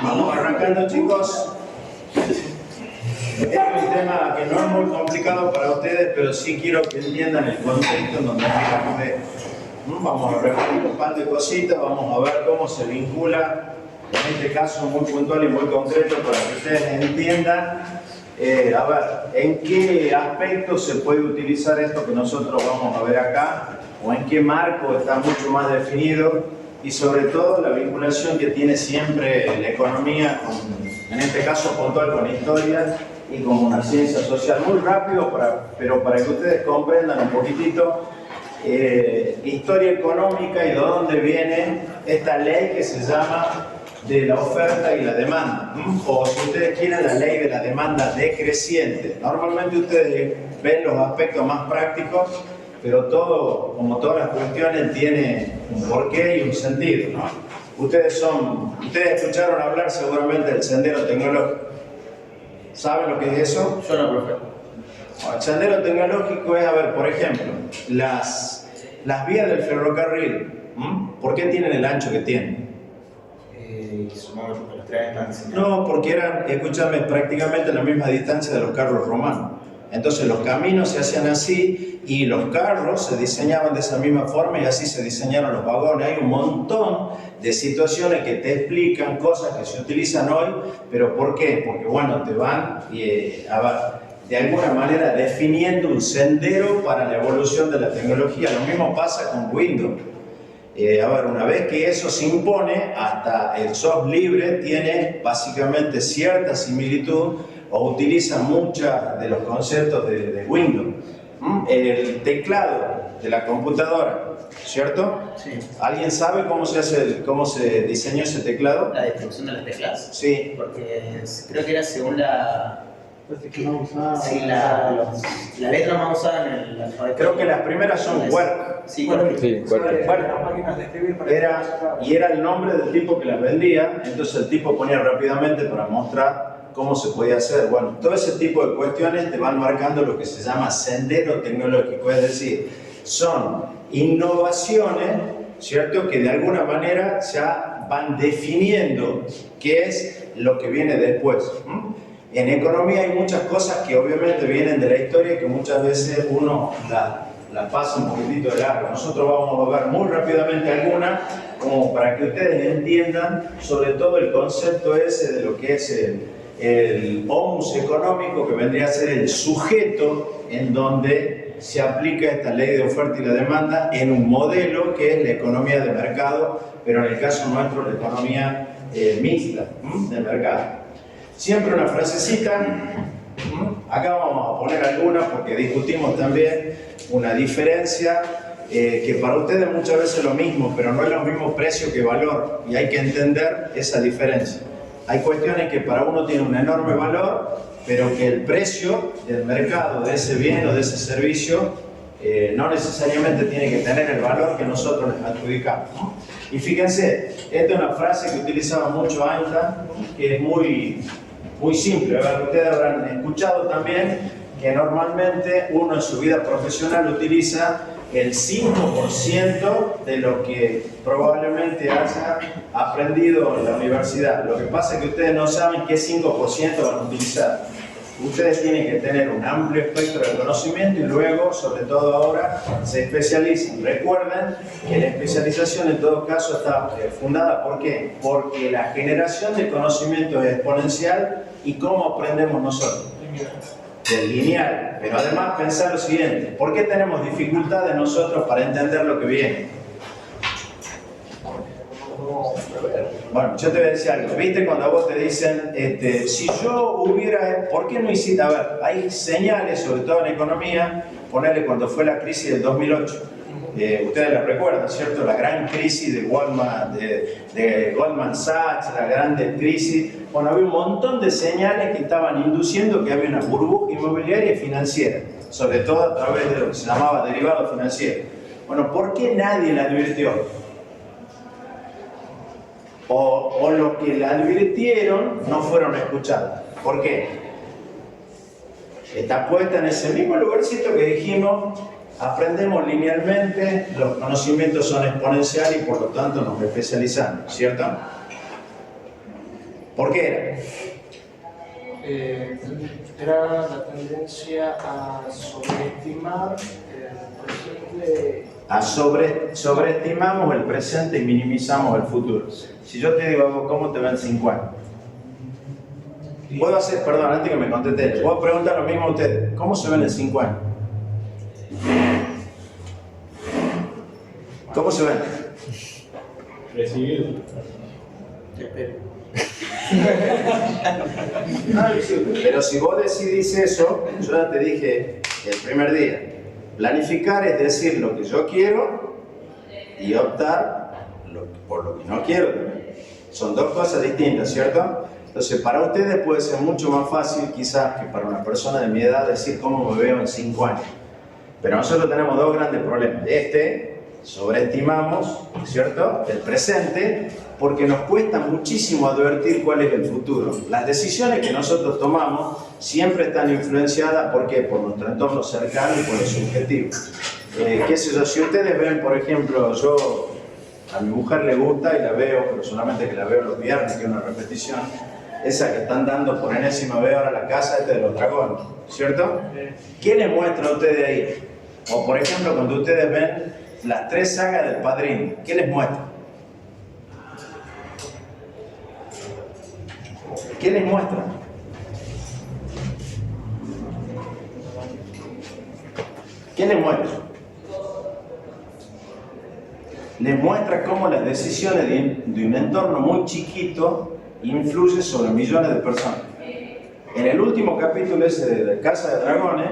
Vamos arrancando, chicos. Este es un tema que no es muy complicado para ustedes, pero sí quiero que entiendan el contexto en donde estamos de. Vamos a repetir un par de cositas, vamos a ver cómo se vincula, en este caso muy puntual y muy concreto para que ustedes entiendan. A ver, ¿en qué aspecto se puede utilizar esto que nosotros vamos a ver acá? ¿O en qué marco está mucho más definido? Y sobre todo la vinculación que tiene siempre la economía, en este caso puntual con historia y con una ciencia social. Muy rápido, pero para que ustedes comprendan un poquitito historia económica y de dónde viene esta ley que se llama de la oferta y la demanda, o si ustedes quieren la ley de la demanda decreciente. Normalmente ustedes ven los aspectos más prácticos, pero todo, como todas las cuestiones, tiene un porqué y un sentido, ¿no? Ustedes escucharon hablar seguramente del sendero tecnológico. ¿Saben lo que es eso? Yo no, profe. El sendero tecnológico es, a ver, por ejemplo, las vías del ferrocarril, ¿por qué tienen el ancho que tienen? Supongo que los trenes están diseñados. No, porque eran, escúchame, prácticamente la misma distancia de los carros romanos. Entonces los caminos se hacían así y los carros se diseñaban de esa misma forma y así se diseñaron los vagones. Hay un montón de situaciones que te explican cosas que se utilizan hoy, pero ¿por qué? Porque bueno, te van de alguna manera definiendo un sendero para la evolución de la tecnología. Lo mismo pasa con Windows. Una vez que eso se impone, hasta el software libre tiene básicamente cierta similitud o utiliza muchos de los conceptos de Windows. El teclado de la computadora, ¿cierto? Sí. ¿Alguien sabe cómo se diseñó ese teclado? La distribución de las teclas. Sí. Porque creo que era según la letra más usada en el alfabeto. Creo que las primeras son Work. Sí, Work. Sí, fuerte. Era el nombre del tipo que las vendía, entonces el tipo ponía rápidamente para mostrar cómo se podía hacer. Bueno, todo ese tipo de cuestiones te van marcando lo que se llama sendero tecnológico, es decir, son innovaciones, ¿cierto?, que de alguna manera ya van definiendo qué es lo que viene después. En economía hay muchas cosas que obviamente vienen de la historia que muchas veces uno la pasa un poquitito de largo. Nosotros vamos a ver muy rápidamente algunas, como para que ustedes entiendan sobre todo el concepto ese de lo que es el onus económico, que vendría a ser el sujeto en donde se aplica esta ley de oferta y la demanda en un modelo que es la economía de mercado, pero en el caso nuestro la economía mixta de mercado. Siempre una frasecita, acá vamos a poner algunas porque discutimos también una diferencia que para ustedes muchas veces es lo mismo, pero no es lo mismo precio que valor, y hay que entender esa diferencia. Hay cuestiones que para uno tienen un enorme valor, pero que el precio del mercado de ese bien o de ese servicio no necesariamente tiene que tener el valor que nosotros les adjudicamos, ¿no? Y fíjense, esta es una frase que utilizaba mucho Einstein, que es muy simple. Ustedes habrán escuchado también que normalmente uno en su vida profesional utiliza el 5% de lo que probablemente haya aprendido en la universidad. Lo que pasa es que ustedes no saben qué 5% van a utilizar. Ustedes tienen que tener un amplio espectro de conocimiento y luego, sobre todo ahora, se especializan. Recuerden que la especialización en todo caso está fundada, ¿por qué? Porque la generación de conocimiento es exponencial. ¿Y cómo aprendemos nosotros? Lineal. Pero además pensar lo siguiente: ¿por qué tenemos dificultades nosotros para entender lo que viene? Bueno, yo te voy a decir algo. ¿Viste cuando a vos te dicen, si yo hubiera, ¿por qué no hiciste? A ver, hay señales, sobre todo en economía, ponerle cuando fue la crisis del 2008. ustedes la recuerdan, ¿cierto? La gran crisis de Goldman Sachs, la grande crisis. Bueno, había un montón de señales que estaban induciendo que había una burbuja inmobiliaria y financiera, sobre todo a través de lo que se llamaba derivado financiero. Bueno, ¿por qué nadie la advirtió? O los que la advirtieron no fueron escuchados. ¿Por qué? Está puesta en ese mismo lugarcito que dijimos, aprendemos linealmente, los conocimientos son exponenciales y por lo tanto nos especializamos, ¿cierto? ¿Por qué era? Era la tendencia a sobreestimar el presente. Sobreestimamos el presente y minimizamos el futuro. Si yo te digo, ¿cómo te ven 5 años? Puedo hacer, perdón, antes que me contestes, puedo preguntar lo mismo a ustedes. ¿Cómo se ven en 5 años? ¿Cómo se ven? Recibido. Te espero. Pero si vos decidís eso, yo ya te dije el primer día, planificar es decir lo que yo quiero y optar por lo que no quiero también. Son dos cosas distintas, ¿cierto? Entonces, para ustedes puede ser mucho más fácil quizás que para una persona de mi edad decir cómo me veo en 5 años. Pero nosotros tenemos dos grandes problemas. Sobreestimamos, ¿cierto?, el presente, porque nos cuesta muchísimo advertir cuál es el futuro. Las decisiones que nosotros tomamos siempre están influenciadas, ¿por qué? Por nuestro entorno cercano y por lo subjetivo. Qué sé yo, si ustedes ven, por ejemplo, a mi mujer le gusta y la veo, pero solamente que la veo los viernes, que es una repetición, esa que están dando por enésima vez ahora la casa de los dragones, ¿cierto? ¿Qué les muestra a ustedes ahí? O por ejemplo, cuando ustedes ven las 3 sagas del Padrino, ¿qué les muestra? ¿Qué les muestra? ¿Qué les muestra? Les muestra cómo las decisiones de un entorno muy chiquito influyen sobre millones de personas. En el último capítulo ese de Casa de Dragones,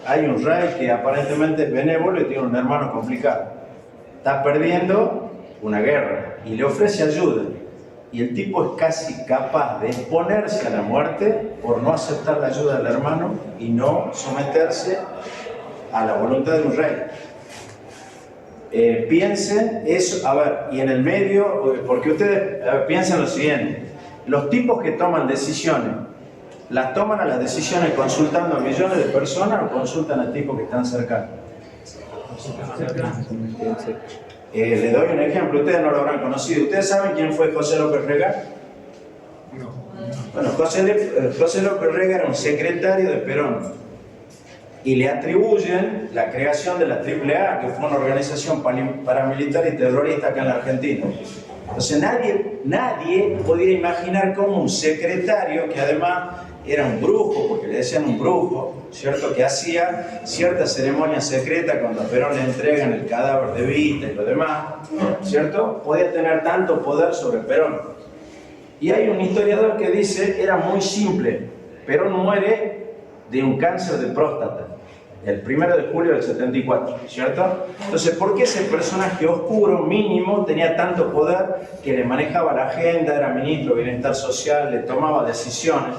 hay un rey que aparentemente es benévolo y tiene un hermano complicado. Está perdiendo una guerra y le ofrece ayuda. Y el tipo es casi capaz de exponerse a la muerte por no aceptar la ayuda del hermano y no someterse a la voluntad de un rey. Piensen eso, a ver, y en el medio, porque ustedes piensen lo siguiente, los tipos que toman decisiones, ¿las toman a las decisiones consultando a millones de personas o consultan a tipos que están cercanos? Les doy un ejemplo, ustedes no lo habrán conocido. ¿Ustedes saben quién fue José López Rega? No. Bueno, José López Rega era un secretario de Perón y le atribuyen la creación de la AAA, que fue una organización paramilitar y terrorista acá en la Argentina. Entonces nadie podía imaginar cómo un secretario, que además era un brujo, porque le decían un brujo, ¿cierto?, que hacía ciertas ceremonias secretas cuando a Perón le entregan el cadáver de Vita y lo demás, ¿cierto?, podía tener tanto poder sobre Perón. Y hay un historiador que dice, era muy simple, Perón muere de un cáncer de próstata, el 1 de julio del 74, ¿cierto? Entonces, ¿por qué ese personaje oscuro, mínimo, tenía tanto poder que le manejaba la agenda, era ministro de Bienestar Social, le tomaba decisiones?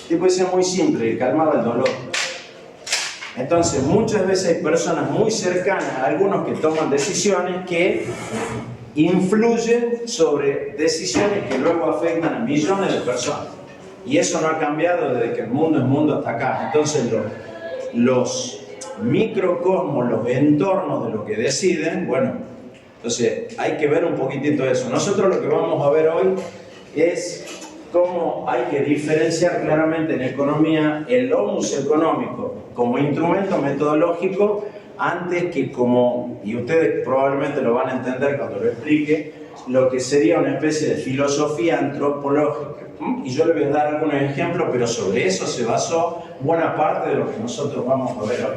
Tipo, ese es muy simple, calmaba el dolor. Entonces, muchas veces hay personas muy cercanas a algunos que toman decisiones que influyen sobre decisiones que luego afectan a millones de personas. Y eso no ha cambiado desde que el mundo es mundo hasta acá. Entonces, los microcosmos, los entornos de lo que deciden, bueno, entonces hay que ver un poquitito eso. Nosotros lo que vamos a ver hoy es cómo hay que diferenciar claramente en economía el onus económico como instrumento metodológico antes que como, y ustedes probablemente lo van a entender cuando lo explique, lo que sería una especie de filosofía antropológica. Y yo les voy a dar algunos ejemplos, pero sobre eso se basó buena parte de lo que nosotros vamos a ver hoy.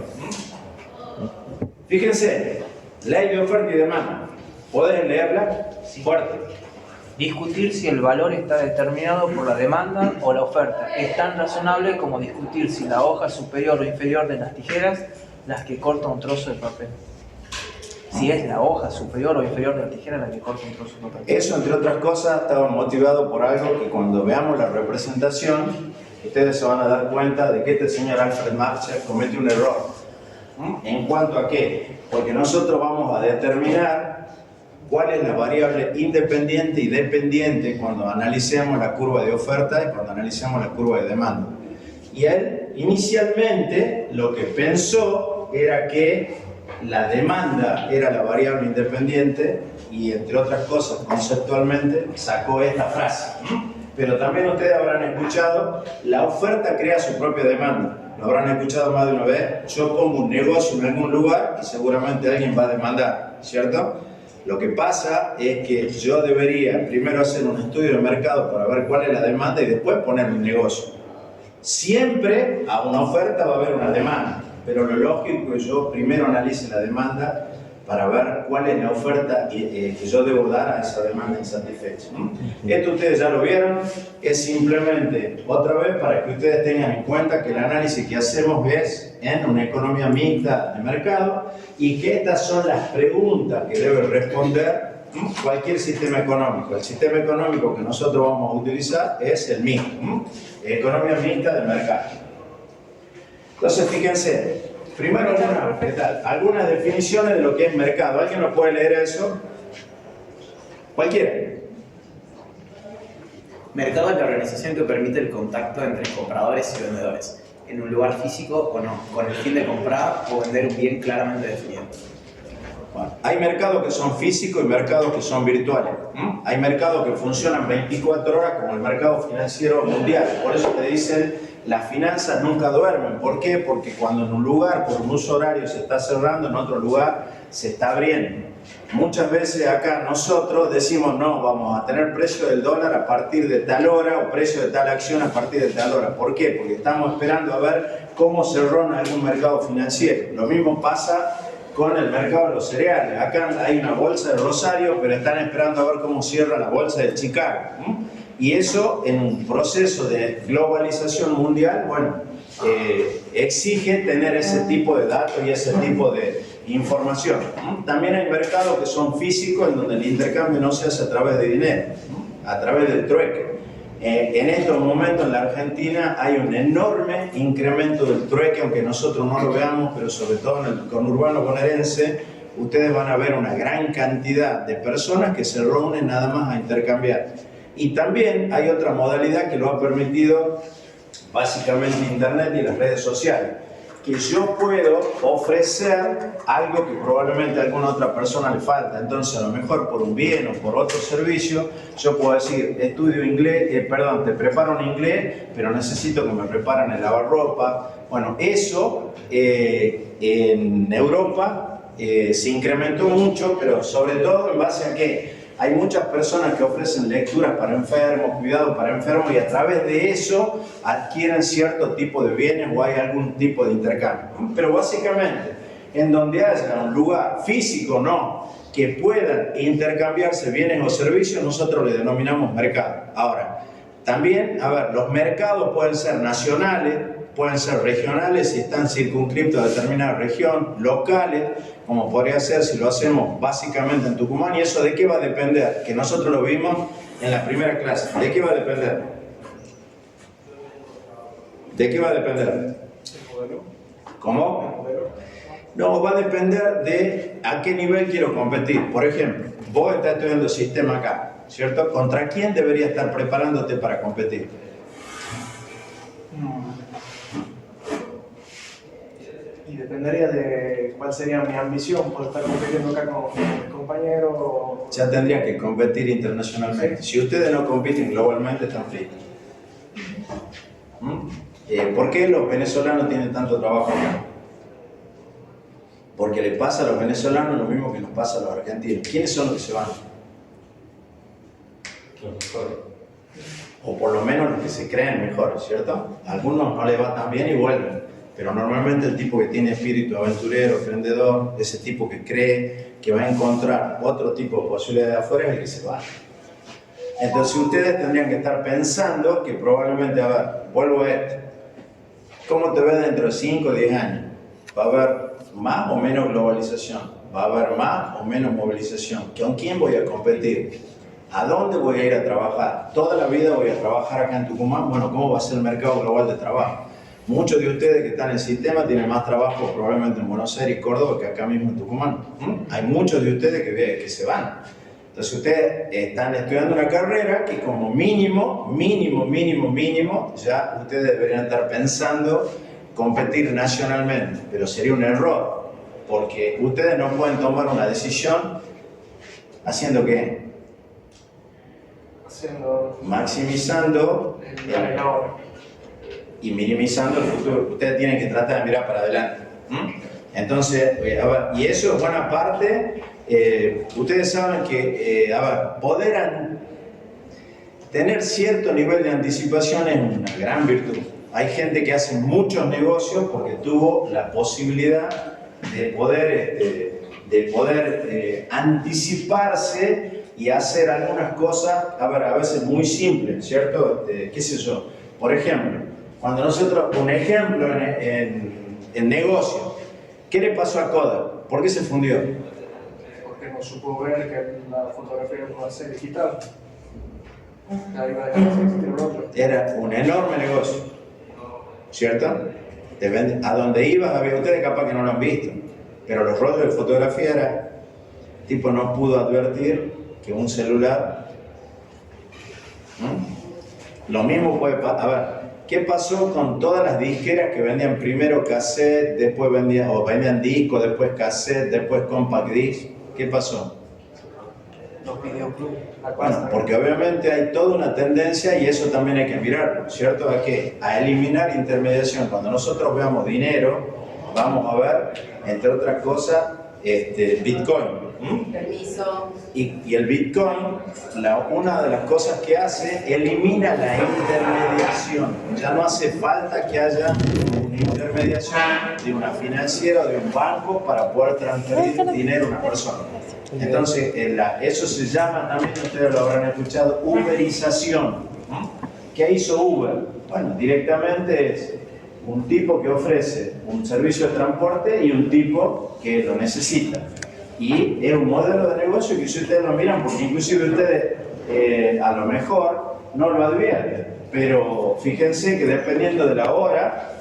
Fíjense, ley de oferta y demanda. ¿Pueden leerla? Fuerte. Discutir si el valor está determinado por la demanda o la oferta es tan razonable como discutir si la hoja es superior o inferior de las tijeras las que cortan un trozo de papel. si es la hoja superior o inferior de la tijera la que corta un trozo total. Eso, entre otras cosas, estaba motivado por algo que cuando veamos la representación, ustedes se van a dar cuenta de que este señor Alfred Marshall comete un error. ¿En cuanto a qué? Porque nosotros vamos a determinar cuál es la variable independiente y dependiente cuando analicemos la curva de oferta y cuando analicemos la curva de demanda. Y él inicialmente lo que pensó era que la demanda era la variable independiente y, entre otras cosas, conceptualmente sacó esta frase. Pero también ustedes habrán escuchado, la oferta crea su propia demanda. Lo habrán escuchado más de una vez. Yo pongo un negocio en algún lugar y seguramente alguien va a demandar, ¿cierto? Lo que pasa es que yo debería primero hacer un estudio de mercado para ver cuál es la demanda y después poner un negocio. Siempre a una oferta va a haber una demanda, pero lo lógico es que yo primero analice la demanda para ver cuál es la oferta que yo debo dar a esa demanda insatisfecha. Esto ustedes ya lo vieron, es simplemente otra vez para que ustedes tengan en cuenta que el análisis que hacemos es en una economía mixta de mercado y que estas son las preguntas que debe responder cualquier sistema económico. El sistema económico que nosotros vamos a utilizar es el mixto, economía mixta de mercado. Entonces, fíjense. Primero, algunas definiciones de lo que es mercado. ¿Alguien nos puede leer eso? Cualquiera. Mercado es la organización que permite el contacto entre compradores y vendedores, en un lugar físico o no, con el fin de comprar o vender un bien claramente definido. Bueno, hay mercados que son físicos y mercados que son virtuales. Hay mercados que funcionan 24 horas como el mercado financiero mundial. Por eso te dicen las finanzas nunca duermen. ¿Por qué? Porque cuando en un lugar por un uso horario se está cerrando, en otro lugar se está abriendo. Muchas veces acá nosotros decimos no, vamos a tener precio del dólar a partir de tal hora o precio de tal acción a partir de tal hora. ¿Por qué? Porque estamos esperando a ver cómo cerró en algún mercado financiero. Lo mismo pasa con el mercado de los cereales. Acá hay una bolsa de Rosario, pero están esperando a ver cómo cierra la bolsa de Chicago. Y eso, en un proceso de globalización mundial, bueno, exige tener ese tipo de datos y ese tipo de información. También hay mercados que son físicos, en donde el intercambio no se hace a través de dinero, a través del trueque. En estos momentos en la Argentina hay un enorme incremento del trueque, aunque nosotros no lo veamos, pero sobre todo en el conurbano bonaerense, ustedes van a ver una gran cantidad de personas que se reúnen nada más a intercambiar. Y también hay otra modalidad que lo ha permitido básicamente Internet y las redes sociales, que yo puedo ofrecer algo que probablemente a alguna otra persona le falta. Entonces, a lo mejor por un bien o por otro servicio, yo puedo decir, estudio inglés, te preparo en inglés, pero necesito que me preparen el lavarropa. Bueno, eso en Europa se incrementó mucho, pero sobre todo en base a que hay muchas personas que ofrecen lecturas para enfermos, cuidado para enfermos, y a través de eso adquieren cierto tipo de bienes o hay algún tipo de intercambio. Pero básicamente, en donde haya un lugar físico no, que puedan intercambiarse bienes o servicios, nosotros le denominamos mercado. Ahora, también, los mercados pueden ser nacionales, pueden ser regionales si están circunscriptos a determinada región, locales, como podría ser si lo hacemos básicamente en Tucumán. ¿Y eso de qué va a depender? Que nosotros lo vimos en la primera clase. ¿De qué va a depender? ¿De qué va a depender? ¿Cómo? No, va a depender de a qué nivel quiero competir. Por ejemplo, vos estás estudiando sistema acá, ¿cierto? ¿Contra quién deberías estar preparándote para competir? Y dependería de cuál sería mi ambición por estar compitiendo acá con mis compañeros. Ya tendrían que competir internacionalmente. Sí. Si ustedes no compiten globalmente, están fritos. ¿Por qué los venezolanos tienen tanto trabajo acá? Porque le pasa a los venezolanos lo mismo que nos pasa a los argentinos. ¿Quiénes son los que se van? Los mejores. O por lo menos los que se creen mejores, ¿cierto? A algunos no les va tan bien y vuelven. Pero normalmente el tipo que tiene espíritu aventurero, emprendedor, ese tipo que cree que va a encontrar otro tipo de posibilidades de afuera, es el que se va. Entonces ustedes tendrían que estar pensando que probablemente, vuelvo a esto. ¿Cómo te ves dentro de 5 o 10 años? ¿Va a haber más o menos globalización? va a haber más o menos movilización. ¿Con quién voy a competir? ¿A dónde voy a ir a trabajar? ¿Toda la vida voy a trabajar acá en Tucumán? Bueno, ¿cómo va a ser el mercado global de trabajo? Muchos de ustedes que están en el sistema tienen más trabajo probablemente en Buenos Aires y Córdoba que acá mismo en Tucumán. Hay muchos de ustedes que se van. Entonces ustedes están estudiando una carrera que como mínimo, ya ustedes deberían estar pensando competir nacionalmente, pero sería un error, porque ustedes no pueden tomar una decisión haciendo ¿qué? Maximizando el ahora. y minimizando el futuro. Ustedes tienen que tratar de mirar para adelante. Entonces, a ver, y eso es buena parte. Ustedes saben que poder tener cierto nivel de anticipación es una gran virtud. Hay gente que hace muchos negocios porque tuvo la posibilidad de poder anticiparse y hacer algunas cosas, a veces muy simples, ¿cierto? ¿Qué sé yo? Por ejemplo, cuando nosotros, un ejemplo en negocio, ¿qué le pasó a Kodak? ¿Por qué se fundió? Porque no supo ver que la fotografía iba a ser digital. Ahí va a dejar de existir el otro. Era un enorme negocio, ¿cierto? A donde ibas, ustedes capaz que no lo han visto, pero los rollos de fotografía era, tipo no pudo advertir que un celular, lo mismo puede pasar. A ver, ¿qué pasó con todas las disqueras que vendían primero cassette, después vendían disco, después cassette, después compact disc? ¿Qué pasó? Los videoclubs. Bueno, porque obviamente hay toda una tendencia y eso también hay que mirarlo, ¿cierto? ¿A qué? A eliminar intermediación. Cuando nosotros veamos dinero, vamos a ver, entre otras cosas, Bitcoin. Permiso. Y el Bitcoin, una de las cosas que hace, elimina la intermediación. Ya no hace falta que haya una intermediación de una financiera o de un banco para poder transferir dinero a una persona. Entonces, eso se llama, también ustedes lo habrán escuchado, uberización. ¿Qué hizo Uber? Bueno, directamente es un tipo que ofrece un servicio de transporte y un tipo que lo necesita. Y es un modelo de negocio que si ustedes lo miran, porque inclusive ustedes a lo mejor no lo advierten, pero fíjense que dependiendo de la hora,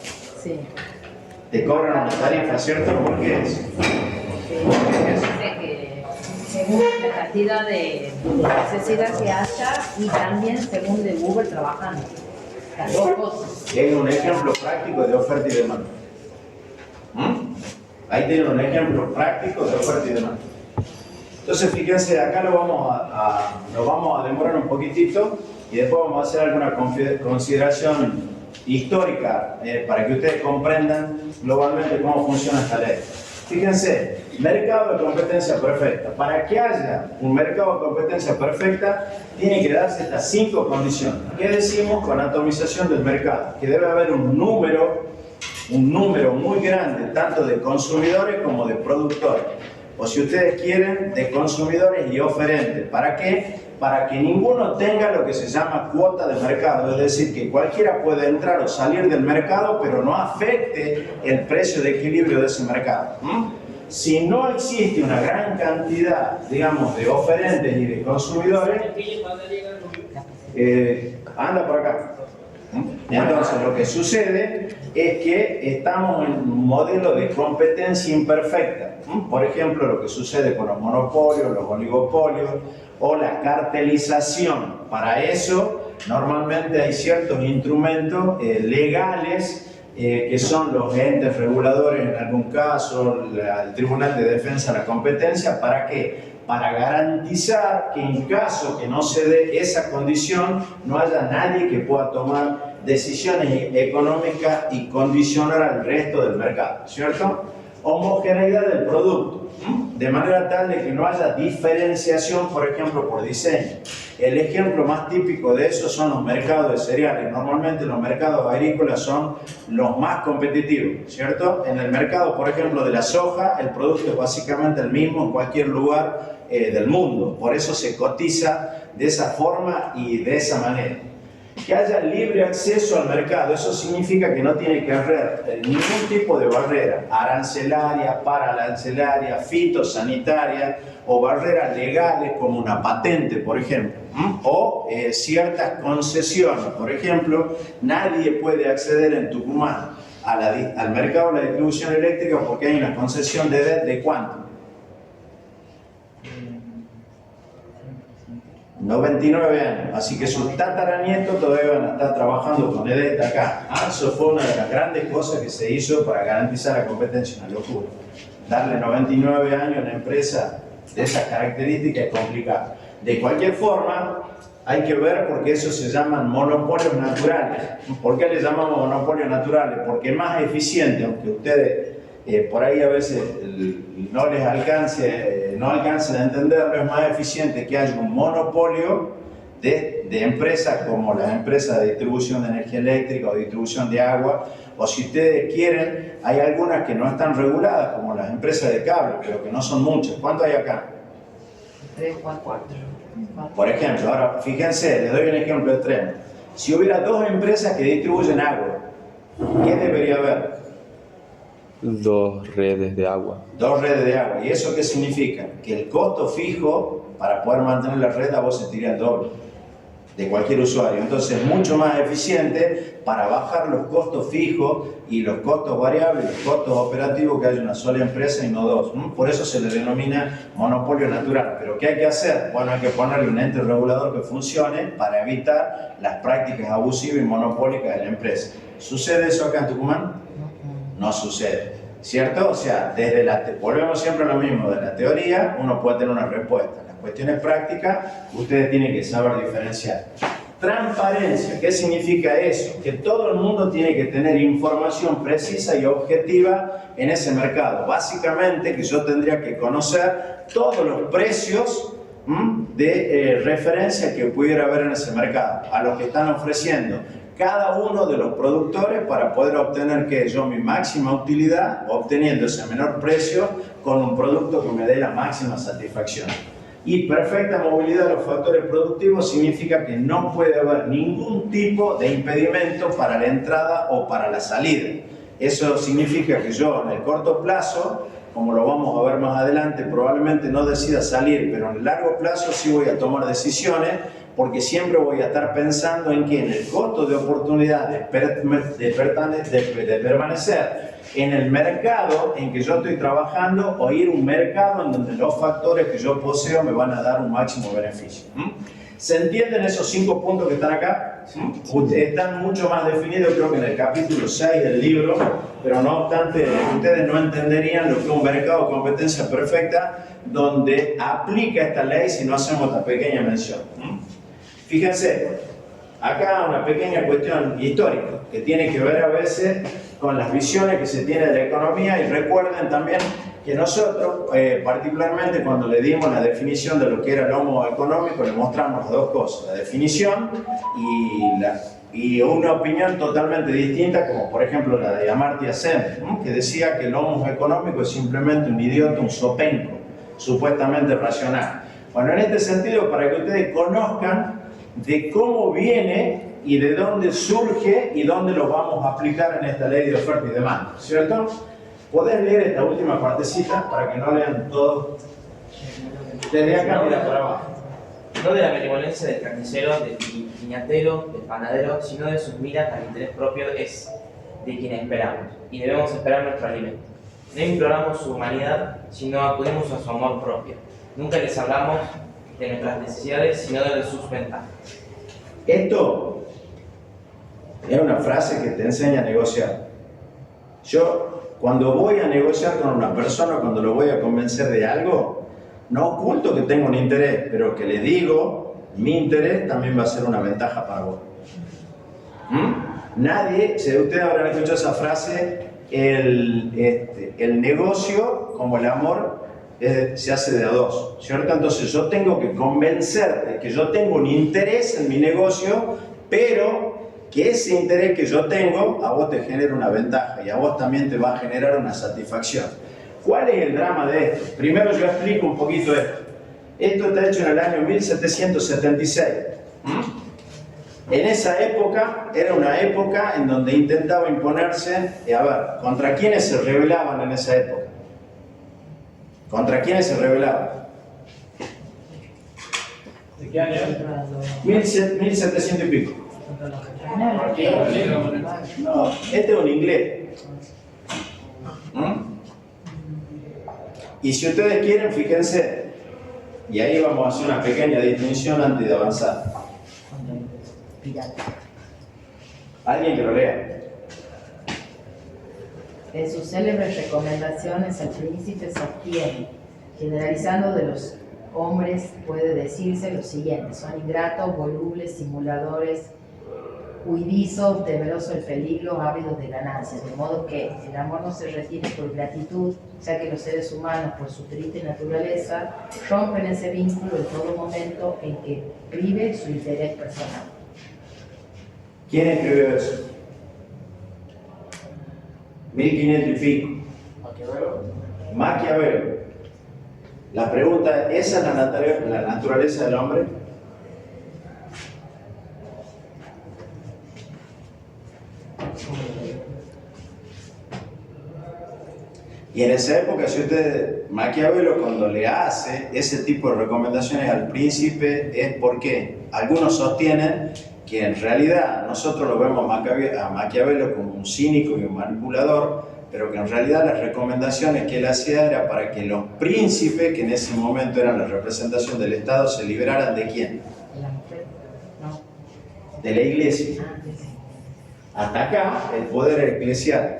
Sí. te cobran una tarifa, ¿cierto? ¿Por qué es? Dice que según la cantidad de necesidad que haya y también según de Google trabajando. Las dos cosas. Es un ejemplo práctico de oferta y demanda. Ahí tienen un ejemplo práctico de oferta y demanda. Entonces, fíjense, acá nos vamos a demorar un poquitito y después vamos a hacer alguna consideración histórica para que ustedes comprendan globalmente cómo funciona esta ley. Fíjense, mercado de competencia perfecta. Para que haya un mercado de competencia perfecta, tiene que darse estas 5 condiciones. ¿Qué decimos con atomización del mercado? Que debe haber un número muy grande, tanto de consumidores como de productores. O si ustedes quieren, de consumidores y oferentes. ¿Para qué? Para que ninguno tenga lo que se llama cuota de mercado. Es decir, que cualquiera puede entrar o salir del mercado, pero no afecte el precio de equilibrio de ese mercado. Si no existe una gran cantidad, digamos, de oferentes y de consumidores, anda por acá. Entonces lo que sucede es que estamos en un modelo de competencia imperfecta. Por ejemplo, lo que sucede con los monopolios, los oligopolios o la cartelización. Para eso normalmente hay ciertos instrumentos legales que son los entes reguladores en algún caso, el Tribunal de Defensa de la Competencia. ¿Para qué? Para garantizar que en caso que no se dé esa condición, no haya nadie que pueda tomar decisiones económicas y condicionar al resto del mercado, ¿cierto? Homogeneidad del producto, de manera tal de que no haya diferenciación, por ejemplo, por diseño. El ejemplo más típico de eso son los mercados de cereales. Normalmente los mercados agrícolas son los más competitivos, ¿cierto? En el mercado, por ejemplo, de la soja, el producto es básicamente el mismo en cualquier lugar del mundo. Por eso se cotiza de esa forma y de esa manera. que haya libre acceso al mercado. Eso significa que no tiene que haber ningún tipo de barrera arancelaria, paraarancelaria, fitosanitaria o barreras legales como una patente, por ejemplo, o ciertas concesiones. Por ejemplo, nadie puede acceder en Tucumán al mercado de la distribución eléctrica porque hay una concesión ¿de cuánto? 99 años, así que sus tataranietos todavía van a estar trabajando con EDET acá. Eso fue una de las grandes cosas que se hizo para garantizar la competencia, una locura. Darle 99 años a una empresa de esas características es complicado. De cualquier forma, hay que ver porque eso se llaman monopolios naturales. ¿Por qué les llamamos monopolios naturales? Porque es más eficiente, aunque ustedes por ahí a veces no les no alcancen a entenderlo, es más eficiente que haya un monopolio de empresas como las empresas de distribución de energía eléctrica o distribución de agua, o si ustedes quieren, hay algunas que no están reguladas, como las empresas de cable, pero que no son muchas. ¿Cuánto hay acá? 3, 4. Por ejemplo, ahora fíjense, les doy un ejemplo extremo. Si hubiera dos empresas que distribuyen agua, ¿qué debería haber? 2 redes de agua. 2 redes de agua. ¿Y eso qué significa? Que el costo fijo para poder mantener la red a vos se tira el doble de cualquier usuario. Entonces es mucho más eficiente para bajar los costos fijos y los costos variables, los costos operativos, que haya una sola empresa y no dos. Por eso se le denomina monopolio natural. ¿Pero qué hay que hacer? Bueno, hay que ponerle un ente regulador que funcione para evitar las prácticas abusivas y monopólicas de la empresa. ¿Sucede eso acá en Tucumán? No sucede, ¿cierto? O sea, volvemos siempre a lo mismo, de la teoría uno puede tener una respuesta. Las cuestiones prácticas, ustedes tienen que saber diferenciar. Transparencia, ¿qué significa eso? Que todo el mundo tiene que tener información precisa y objetiva en ese mercado. Básicamente que yo tendría que conocer todos los precios de referencia que pudiera haber en ese mercado, a los que están ofreciendo cada uno de los productores para poder obtener que yo mi máxima utilidad, obteniendo ese menor precio con un producto que me dé la máxima satisfacción. Y perfecta movilidad de los factores productivos significa que no puede haber ningún tipo de impedimento para la entrada o para la salida. Eso significa que yo en el corto plazo, como lo vamos a ver más adelante, probablemente no decida salir, pero en el largo plazo sí voy a tomar decisiones, porque siempre voy a estar pensando en que en el costo de oportunidad de permanecer en el mercado en que yo estoy trabajando o ir a un mercado en donde los factores que yo poseo me van a dar un máximo beneficio. ¿Se entienden esos 5 puntos que están acá? Están mucho más definidos, creo que en el capítulo 6 del libro, pero no obstante, ustedes no entenderían lo que es un mercado de competencia perfecta donde aplica esta ley si no hacemos esta pequeña mención. Fíjense, acá una pequeña cuestión histórica que tiene que ver a veces con las visiones que se tiene de la economía, y recuerden también que nosotros, particularmente cuando le dimos la definición de lo que era el homo económico, le mostramos las dos cosas, la definición y una opinión totalmente distinta, como por ejemplo la de Amartya Sen, que decía que el homo económico es simplemente un idiota, un zopenco, supuestamente racional. Bueno, en este sentido, para que ustedes conozcan de cómo viene y de dónde surge y dónde lo vamos a aplicar en esta ley de oferta y demanda, ¿cierto? ¿Podés leer esta última partecita para que no lean todo? Desde acá, mira, para abajo. No de la benevolencia del carnicero, del piñatero, del panadero, sino de sus miras al interés propio es de quien esperamos, y debemos esperar nuestro alimento. No imploramos su humanidad, sino acudimos a su amor propio. Nunca les hablamos de nuestras necesidades, sino de sus ventajas. Esto es una frase que te enseña a negociar. Yo, cuando voy a negociar con una persona, cuando lo voy a convencer de algo, no oculto que tengo un interés, pero que le digo, mi interés también va a ser una ventaja para vos. Nadie, si ustedes habrán escuchado esa frase, el negocio, como el amor, se hace de a dos, ¿cierto? Entonces yo tengo que convencerte que yo tengo un interés en mi negocio, pero que ese interés que yo tengo a vos te genera una ventaja y a vos también te va a generar una satisfacción. ¿Cuál es el drama de esto? Primero yo explico un poquito esto. Esto está hecho en el año 1776. En esa época, era una época en donde intentaba imponerse, ¿contra quiénes se rebelaban en esa época? ¿Contra quiénes se rebelaban? ¿De qué año? 1700 y pico. No, este es un inglés. Y si ustedes quieren, fíjense, y ahí vamos a hacer una pequeña distinción antes de avanzar. Alguien que lo lea. En sus célebres recomendaciones el príncipe sostiene, generalizando de los hombres puede decirse lo siguiente: son ingratos, volubles, simuladores, huidizos, temerosos del peligro, ávidos de ganancias, de modo que el amor no se retiene por gratitud, ya que los seres humanos, por su triste naturaleza, rompen ese vínculo en todo momento en que prive su interés personal. ¿Quién escribió eso? 1500 y pico. Maquiavelo. La pregunta es, ¿esa es la naturaleza del hombre? Y en esa época, si usted, Maquiavelo, cuando le hace ese tipo de recomendaciones al príncipe, es porque algunos sostienen que en realidad nosotros lo vemos a Maquiavelo como un cínico y un manipulador, pero que en realidad las recomendaciones que él hacía era para que los príncipes, que en ese momento eran la representación del Estado, se liberaran ¿de quién? ¿La mujer? No. De la iglesia. Hasta acá, el poder eclesial.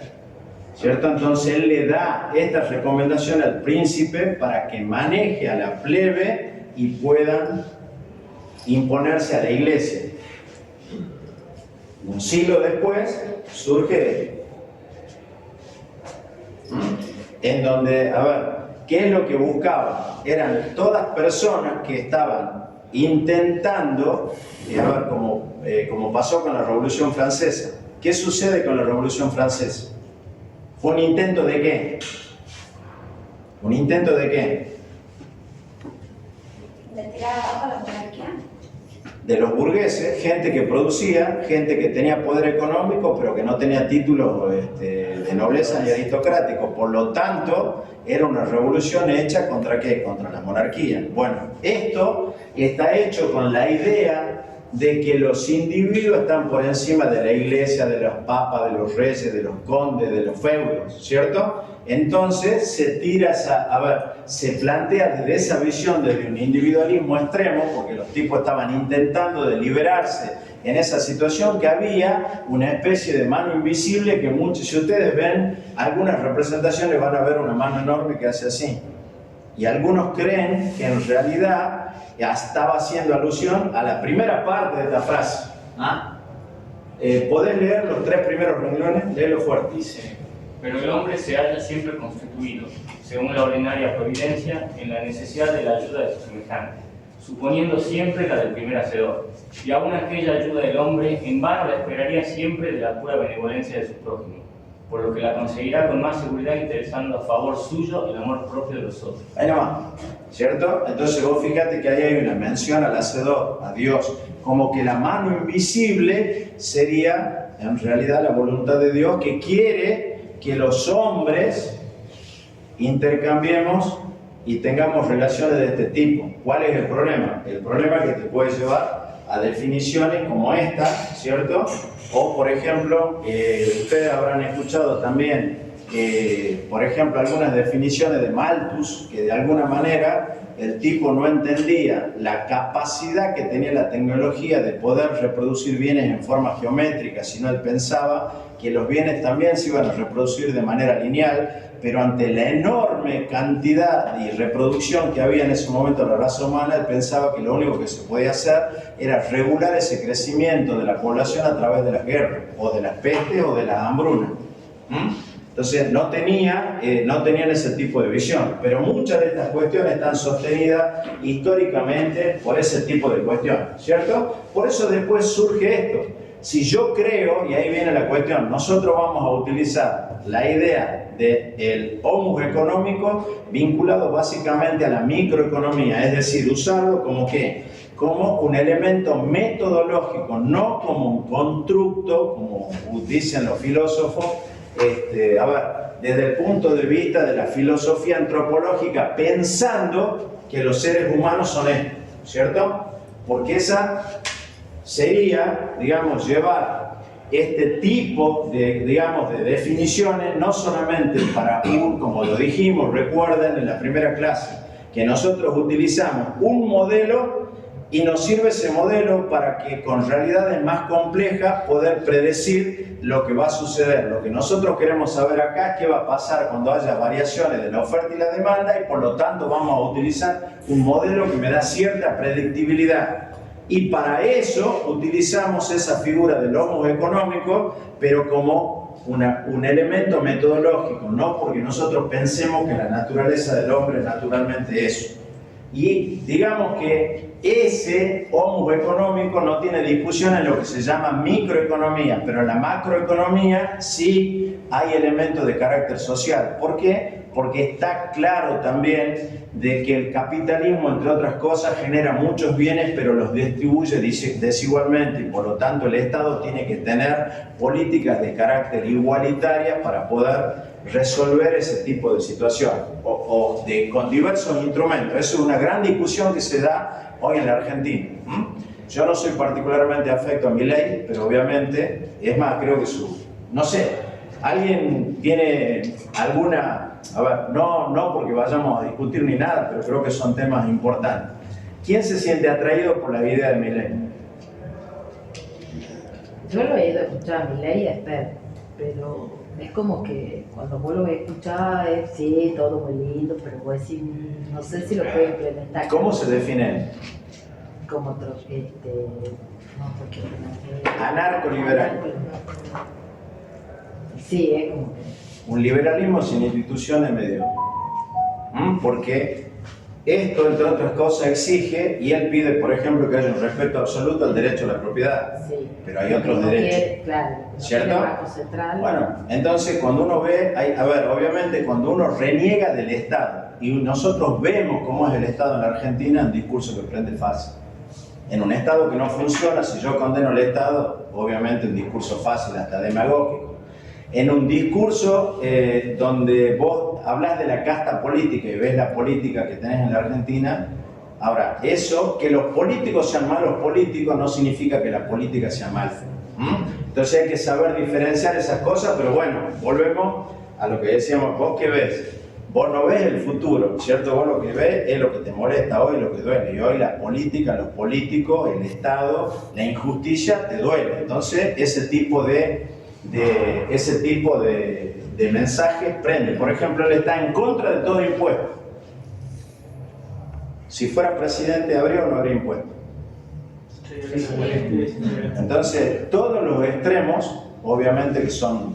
¿Cierto? Entonces él le da esta recomendación al príncipe para que maneje a la plebe y puedan imponerse a la iglesia. Un siglo después surge en donde, ¿qué es lo que buscaban? Eran todas personas que estaban intentando, como pasó con la Revolución Francesa. ¿Qué sucede con la Revolución Francesa? ¿Fue un intento de qué? ¿Un intento de qué? De tirar abajo la monarquía. De los gente que producía, gente que tenía poder económico, pero que no tenía títulos de nobleza ni aristocrático. Por lo tanto, era una revolución hecha ¿contra qué? Contra la monarquía. Bueno, esto está hecho con la idea de que los individuos están por encima de la iglesia, de los papas, de los reyes, de los condes, de los feudos, ¿cierto? Entonces se tira se plantea desde esa visión, desde un individualismo extremo, porque los tipos estaban intentando de liberarse en esa situación, que había una especie de mano invisible que muchos, si ustedes ven algunas representaciones, van a ver una mano enorme que hace así. Y algunos creen que en realidad estaba haciendo alusión a la primera parte de esta frase. ¿Podés leer los 3 primeros renglones? Léelo fuerte. Dice: pero el hombre se halla siempre constituido, según la ordinaria providencia, en la necesidad de la ayuda de su semejante, suponiendo siempre la del primer hacedor. Y aún aquella ayuda del hombre en vano la esperaría siempre de la pura benevolencia de su prójimo, por lo que la conseguirá con más seguridad interesando a favor suyo el amor propio de los otros. Ahí nomás, ¿cierto? Entonces vos fíjate que ahí hay una mención al hacedor, a Dios, como que la mano invisible sería en realidad la voluntad de Dios, que quiere que los hombres intercambiemos y tengamos relaciones de este tipo. ¿Cuál es el problema? El problema es que te puede llevar a definiciones como esta, ¿cierto? O, por ejemplo, ustedes habrán escuchado también, por ejemplo, algunas definiciones de Malthus, que de alguna manera el tipo no entendía la capacidad que tenía la tecnología de poder reproducir bienes en forma geométrica, sino él pensaba que los bienes también se iban a reproducir de manera lineal, pero ante la enorme cantidad y reproducción que había en ese momento en la raza humana, él pensaba que lo único que se podía hacer era regular ese crecimiento de la población a través de las guerras, o de las pestes, o de las hambrunas. Entonces no tenían ese tipo de visión, pero muchas de estas cuestiones están sostenidas históricamente por ese tipo de cuestiones, ¿cierto? Por eso después surge esto. Si yo creo, y ahí viene la cuestión, nosotros vamos a utilizar la idea del homus económico vinculado básicamente a la microeconomía, es decir, usarlo como ¿qué? como un elemento metodológico, no como un constructo, como dicen los filósofos, desde el punto de vista de la filosofía antropológica, pensando que los seres humanos son estos, ¿cierto? Porque esa sería, digamos, llevar este tipo de, digamos, de definiciones, no solamente para como lo dijimos, recuerden en la primera clase, que nosotros utilizamos un modelo y nos sirve ese modelo para que con realidades más complejas poder predecir lo que va a suceder. Lo que nosotros queremos saber acá es qué va a pasar cuando haya variaciones de la oferta y la demanda, y por lo tanto vamos a utilizar un modelo que me da cierta predictibilidad. Y para eso utilizamos esa figura del homo económico, pero como un elemento metodológico, no porque nosotros pensemos que la naturaleza del hombre es naturalmente eso. Y digamos que ese homo económico no tiene discusión en lo que se llama microeconomía, pero en la macroeconomía sí hay elementos de carácter social. ¿Por qué? Porque está claro también de que el capitalismo, entre otras cosas, genera muchos bienes, pero los distribuye desigualmente, y por lo tanto el Estado tiene que tener políticas de carácter igualitarias para poder resolver ese tipo de situación, con diversos instrumentos. Eso es una gran discusión que se da hoy en la Argentina. Yo no soy particularmente afecto a Milei, pero obviamente, es más, creo que no sé, ¿alguien tiene alguna? A ver, no porque vayamos a discutir ni nada, pero creo que son temas importantes. ¿Quién se siente atraído por la idea de Milei? Yo lo he ido a escuchar a Milei y a Esther, pero es como que cuando vos lo escuchás, sí, todo muy lindo, pero vos decís, no sé si lo puedo implementar. ¿Cómo se define? Como otro, no, porque anarcoliberal. Sí, es como que... Un liberalismo sin instituciones medio. Porque esto, entre otras cosas, exige, y él pide, por ejemplo, que haya un respeto absoluto al derecho a la propiedad. Sí. Pero hay otros derechos. Claro, ¿cierto? Central. Bueno, entonces cuando uno ve, a ver, obviamente cuando uno reniega del Estado, y nosotros vemos cómo es el Estado en la Argentina, es un discurso que prende fácil. En un Estado que no funciona, si yo condeno el Estado, obviamente un discurso fácil, hasta demagógico. En un discurso donde vos hablas de la casta política y ves la política que tenés en la Argentina, ahora, eso, que los políticos sean malos políticos, no significa que la política sea mala. Entonces hay que saber diferenciar esas cosas, pero bueno, volvemos a lo que decíamos, ¿vos qué ves? Vos no ves el futuro, ¿cierto? Vos lo que ves es lo que te molesta hoy, lo que duele. Y hoy la política, los políticos, el Estado, la injusticia te duele. Entonces ese tipo de mensajes prende. Por ejemplo, él está en contra de todo impuesto. Si fuera presidente, ¿habría o no habría impuesto? Entonces, todos los extremos, obviamente que son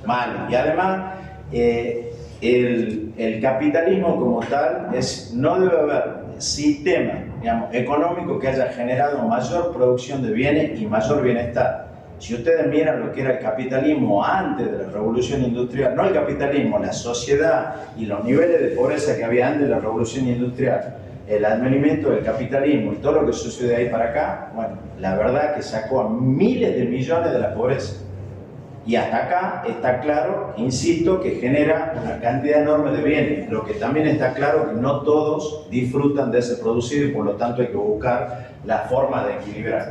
malos. Y además, el capitalismo como tal, no debe haber sistema, digamos, económico que haya generado mayor producción de bienes y mayor bienestar. Si ustedes miran lo que era el capitalismo antes de la revolución industrial, no el capitalismo, la sociedad y los niveles de pobreza que había antes de la revolución industrial, el advenimiento del capitalismo y todo lo que sucede de ahí para acá, bueno, la verdad que sacó a miles de millones de la pobreza. Y hasta acá está claro, insisto, que genera una cantidad enorme de bienes. Lo que también está claro que no todos disfrutan de ese producido y por lo tanto hay que buscar la forma de equilibrar.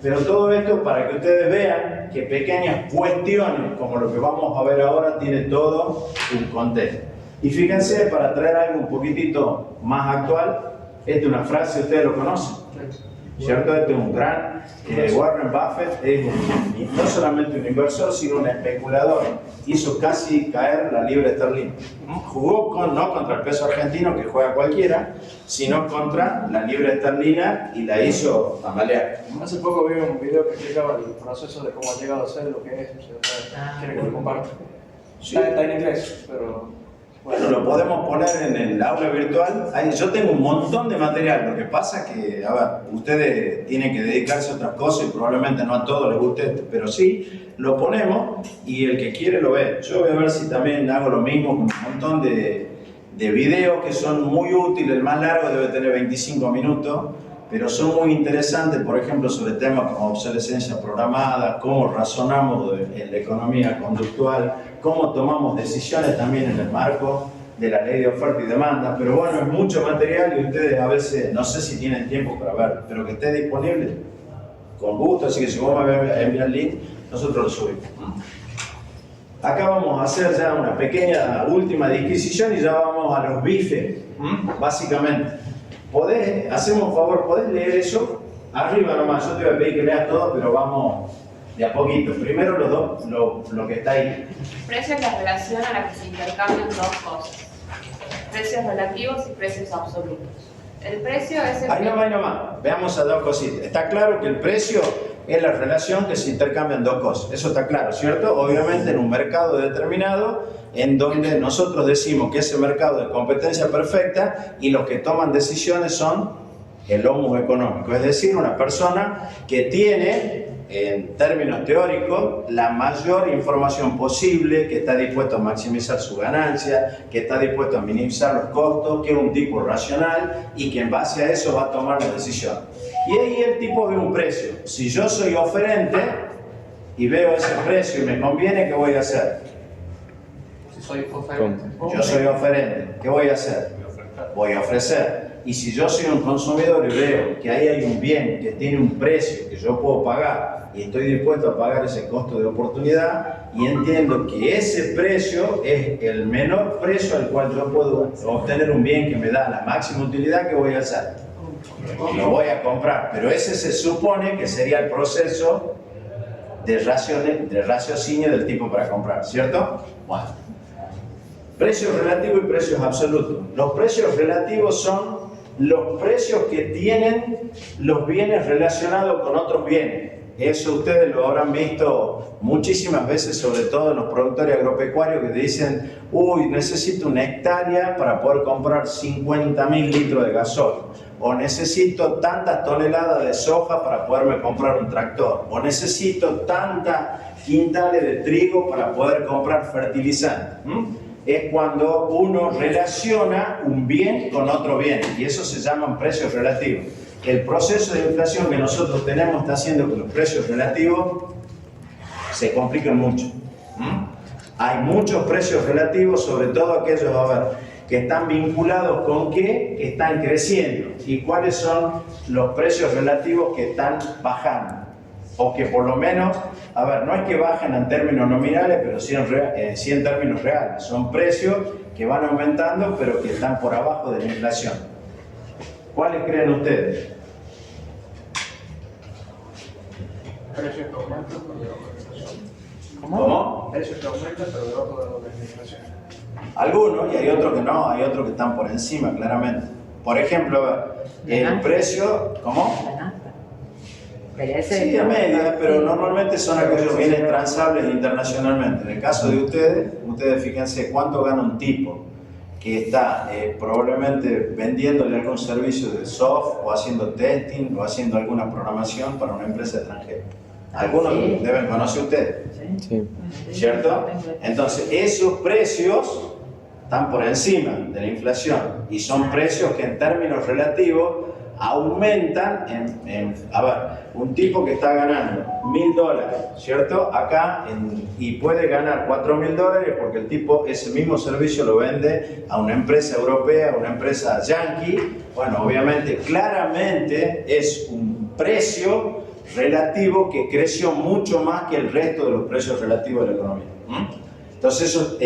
Pero todo esto para que ustedes vean que pequeñas cuestiones, como lo que vamos a ver ahora, tiene todo un contexto. Y fíjense, para traer algo un poquitito más actual, esta es una frase, ustedes lo conocen, ¿cierto? Este es un gran, Warren Buffett es no solamente un inversor, sino un especulador. Hizo casi caer la libra esterlina. Jugó no contra el peso argentino, que juega cualquiera, sino contra la libra esterlina y la hizo tambalear. Hace poco vi un video que explicaba el proceso de cómo ha llegado a ser lo que es. ¿Quiere que lo comparta? Sí. Está en inglés, pero... Bueno, lo podemos poner en el aula virtual. Yo tengo un montón de material. Lo que pasa es que, a ver, ustedes tienen que dedicarse a otras cosas y probablemente no a todos les guste esto, pero sí, lo ponemos y el que quiere lo ve. Yo voy a ver si también hago lo mismo con un montón de videos que son muy útiles. El más largo debe tener 25 minutos, pero son muy interesantes, por ejemplo, sobre temas como obsolescencia programada, cómo razonamos en la economía conductual, cómo tomamos decisiones también en el marco de la ley de oferta y demanda. Pero bueno, es mucho material y ustedes a veces, no sé si tienen tiempo para verlo, pero que esté disponible con gusto, así que si vos me envías el link, nosotros lo subimos. Acá vamos a hacer ya una pequeña última disquisición y ya vamos a los bifes, básicamente. Hacemos un favor, ¿podés leer eso? Arriba nomás, yo te voy a pedir que leas todo, pero vamos de a poquito. Primero lo que está ahí. Precio es la relación a la que se intercambian dos cosas. Precios relativos y precios absolutos. El precio es el... Ahí nomás. Veamos a dos cositas. Está claro que el precio es la relación que se intercambian dos cosas. Eso está claro, ¿cierto? Obviamente en un mercado determinado, en donde nosotros decimos que ese mercado es competencia perfecta y los que toman decisiones son el homo económico, es decir, una persona que tiene, en términos teóricos, la mayor información posible, que está dispuesto a maximizar su ganancia, que está dispuesto a minimizar los costos, que es un tipo racional y que en base a eso va a tomar la decisión. Y ahí el tipo ve un precio. Si yo soy oferente y veo ese precio y me conviene, ¿qué voy a hacer? Si soy oferente. Yo soy oferente, ¿qué voy a hacer? Voy a ofrecer. Y si yo soy un consumidor y veo que ahí hay un bien que tiene un precio que yo puedo pagar y estoy dispuesto a pagar ese costo de oportunidad y entiendo que ese precio es el menor precio al cual yo puedo obtener un bien que me da la máxima utilidad, ¿qué voy a hacer? Lo voy a comprar. Pero ese se supone que sería el proceso de raciocinio del tipo para comprar, ¿cierto? Bueno. Precios relativos y precios absolutos. Los precios relativos son los precios que tienen los bienes relacionados con otros bienes. Eso ustedes lo habrán visto muchísimas veces, sobre todo en los productores agropecuarios que dicen: uy, necesito una hectárea para poder comprar 50.000 litros de gasoil, o necesito tantas toneladas de soja para poderme comprar un tractor, o necesito tantas quintales de trigo para poder comprar fertilizante. Es cuando uno relaciona un bien con otro bien, y eso se llaman precios relativos. El proceso de inflación que nosotros tenemos está haciendo que los precios relativos se compliquen mucho. Hay muchos precios relativos, sobre todo aquellos, que están vinculados con que están creciendo. ¿Y cuáles son los precios relativos que están bajando? O que por lo menos, no es que bajen en términos nominales, pero sí en términos reales. Son precios que van aumentando, pero que están por abajo de la inflación. ¿Cuáles creen ustedes? Precios que aumentan, pero debajo de la inflación. ¿Cómo? Precios que aumentan, pero debajo de la inflación. Algunos, y hay otros que no, hay otros que están por encima, claramente. Por ejemplo, el precio... ¿Cómo? Sí, a media, pero normalmente son aquellos bienes transables internacionalmente. En el caso de ustedes fíjense cuánto gana un tipo que está probablemente vendiéndole algún servicio de soft o haciendo testing o haciendo alguna programación para una empresa extranjera. Algunos deben conocer ustedes, Sí. ¿cierto? Entonces, esos precios están por encima de la inflación y son precios que en términos relativos aumentan un tipo que está ganando $1.000, ¿cierto? Acá, y puede ganar $4.000 porque el tipo ese mismo servicio lo vende a una empresa europea, a una empresa yankee. Bueno, obviamente, claramente es un precio relativo que creció mucho más que el resto de los precios relativos de la economía. Entonces, eso,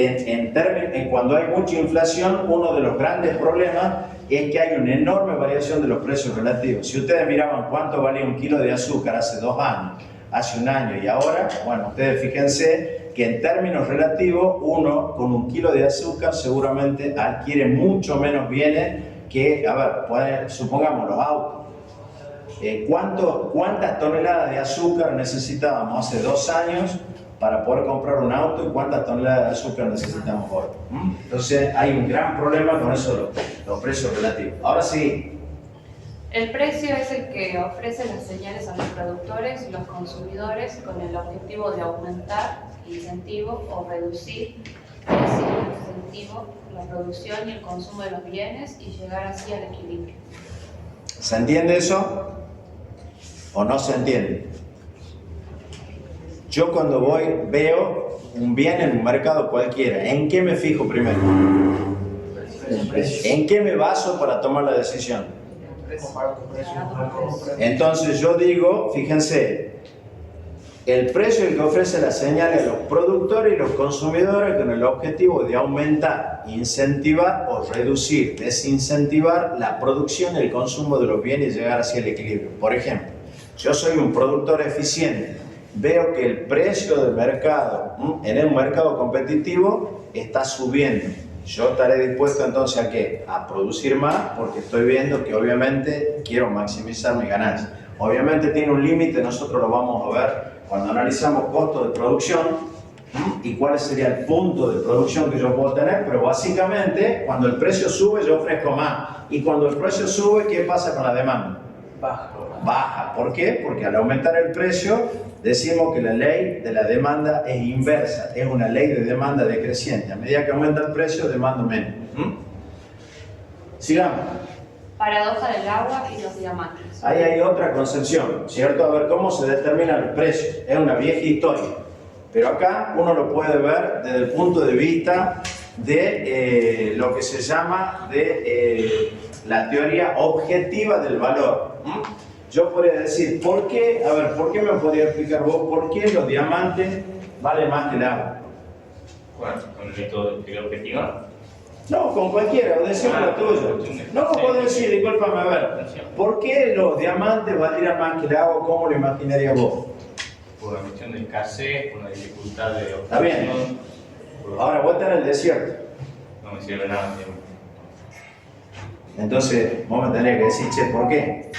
cuando hay mucha inflación, uno de los grandes problemas es que hay una enorme variación de los precios relativos. Si ustedes miraban cuánto valía un kilo de azúcar hace 2 años, hace 1 año y ahora, bueno, ustedes fíjense que en términos relativos, uno con 1 kilo de azúcar seguramente adquiere mucho menos bienes que, supongamos los autos. ¿Cuántas toneladas de azúcar necesitábamos hace 2 años para poder comprar un auto y cuántas toneladas de azúcar necesitamos hoy? Entonces hay un gran problema con eso, los precios relativos. Ahora sí. El precio es el que ofrece las señales a los productores y los consumidores con el objetivo de aumentar incentivo o reducir incentivo, la producción y el consumo de los bienes y llegar así al equilibrio. ¿Se entiende eso? ¿O no se entiende? Yo cuando veo un bien en un mercado cualquiera, ¿en qué me fijo primero? ¿En qué me baso para tomar la decisión? Entonces yo digo, fíjense, el precio que ofrece la señal a los productores y los consumidores con el objetivo de aumentar, incentivar o reducir, desincentivar la producción y el consumo de los bienes y llegar hacia el equilibrio. Por ejemplo, yo soy un productor eficiente, veo que el precio del mercado en el mercado competitivo está subiendo. Yo estaré dispuesto entonces ¿a qué? A producir más porque estoy viendo que obviamente quiero maximizar mi ganancia. Obviamente tiene un límite, nosotros lo vamos a ver cuando analizamos costos de producción y cuál sería el punto de producción que yo puedo tener, pero básicamente cuando el precio sube yo ofrezco más y cuando el precio sube, ¿qué pasa con la demanda? Baja. ¿Por qué? Porque al aumentar el precio decimos que la ley de la demanda es inversa, es una ley de demanda decreciente. A medida que aumenta el precio, demando menos. Sigamos. Paradoja del agua y los diamantes. Ahí hay otra concepción, ¿cierto? A ver cómo se determinan los precios. Es una vieja historia. Pero acá uno lo puede ver desde el punto de vista de lo que se llama la teoría objetiva del valor. Yo podría decir, ¿por qué? A ver, ¿por qué me podría explicar vos por qué los diamantes valen más que el agua? Bueno, con el método de teoría objetiva. No, con cualquiera, o decimos lo tuyo. No, vos podés decir, discúlpame, a ver, ¿por qué los diamantes valdrían más que el agua? ¿Cómo lo imaginarías vos? Por una cuestión de escasez, por una dificultad de obtención. Está bien. Ahora, vos estás en el desierto. No me sirve nada. Entonces, vos me tenés que decir, che, ¿por qué?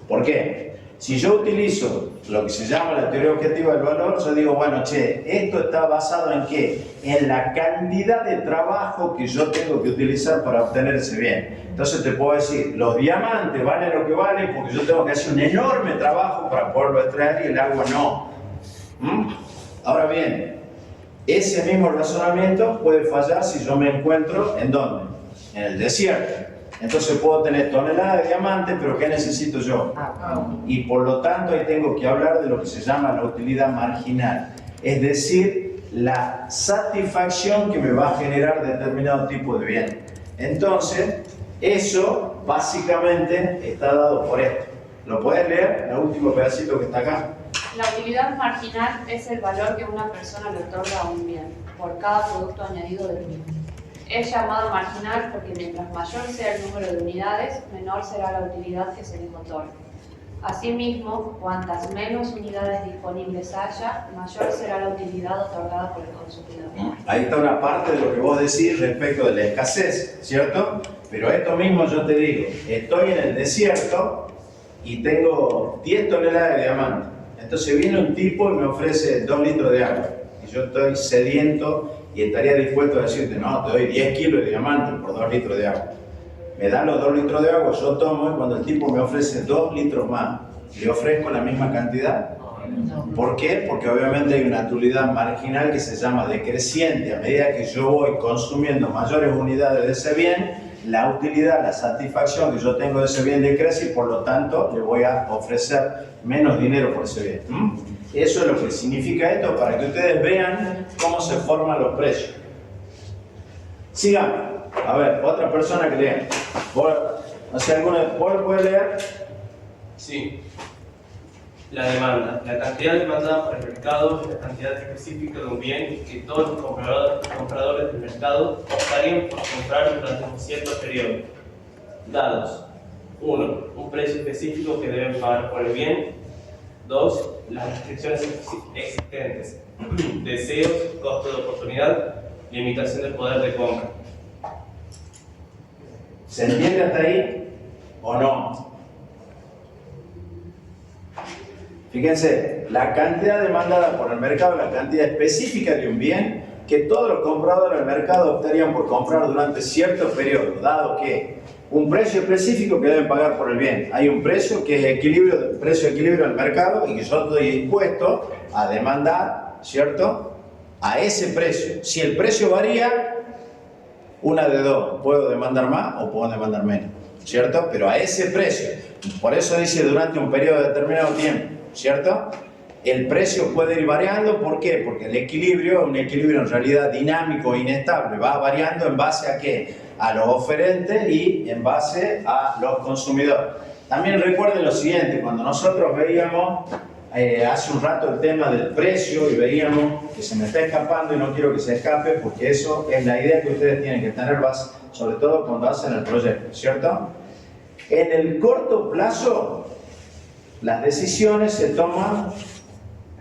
¿Por qué? Si yo utilizo lo que se llama la teoría objetiva del valor, yo digo, bueno, che, esto está basado en ¿qué? En la cantidad de trabajo que yo tengo que utilizar para obtener ese bien. Entonces te puedo decir, los diamantes valen lo que valen porque yo tengo que hacer un enorme trabajo para poderlo extraer y el agua no. Ahora bien, ese mismo razonamiento puede fallar si yo me encuentro, ¿en dónde? En el desierto. Entonces puedo tener toneladas de diamantes, pero ¿qué necesito yo? Y por lo tanto ahí tengo que hablar de lo que se llama la utilidad marginal. Es decir, la satisfacción que me va a generar determinado tipo de bien. Entonces, eso básicamente está dado por esto. ¿Lo puedes leer? El último pedacito que está acá. La utilidad marginal es el valor que una persona le otorga a un bien por cada producto añadido del mismo. Es llamado marginal porque mientras mayor sea el número de unidades, menor será la utilidad que se les otorga. Asimismo, cuantas menos unidades disponibles haya, mayor será la utilidad otorgada por el consumidor. Ahí está una parte de lo que vos decís respecto de la escasez, ¿cierto? Pero esto mismo yo te digo, estoy en el desierto y tengo 10 toneladas de diamantes. Entonces viene un tipo y me ofrece 2 litros de agua. Y yo estoy sediento y estaría dispuesto a decirte, no, te doy 10 kilos de diamantes por 2 litros de agua. Me dan los 2 litros de agua, yo tomo y cuando el tipo me ofrece 2 litros más, ¿le ofrezco la misma cantidad? ¿Por qué? Porque obviamente hay una utilidad marginal que se llama decreciente. A medida que yo voy consumiendo mayores unidades de ese bien, la utilidad, la satisfacción que yo tengo de ese bien decrece y por lo tanto le voy a ofrecer menos dinero por ese bien. Eso es lo que significa esto para que ustedes vean cómo se forman los precios. Sigamos. A ver, otra persona que lea. ¿Vos lo puedes leer? Sí. La demanda. La cantidad demandada por el mercado es la cantidad específica de un bien que todos los compradores del mercado optarían por comprar durante un cierto periodo. Dados. 1. Un precio específico que deben pagar por el bien. 2. Las restricciones existentes. Deseos, costo de oportunidad, limitación del poder de compra. ¿Se entiende hasta ahí o no? Fíjense, la cantidad demandada por el mercado, la cantidad específica de un bien que todos los compradores del mercado optarían por comprar durante cierto periodo, dado que un precio específico que deben pagar por el bien. Hay un precio que es equilibrio, precio de equilibrio del mercado y que yo estoy dispuesto a demandar, ¿cierto? A ese precio. Si el precio varía, una de dos, puedo demandar más o puedo demandar menos. ¿cierto? Pero a ese precio. Por eso dice durante un periodo de determinado tiempo, ¿cierto? El precio puede ir variando, ¿por qué? Porque el equilibrio es un equilibrio en realidad dinámico e inestable, va variando en base a ¿qué? A los oferentes y en base a los consumidores. También recuerden lo siguiente, cuando nosotros veíamos hace un rato el tema del precio y veíamos que se me está escapando y no quiero que se escape porque eso es la idea que ustedes tienen que tener, sobre todo cuando hacen el proyecto, ¿cierto? En el corto plazo, las decisiones se toman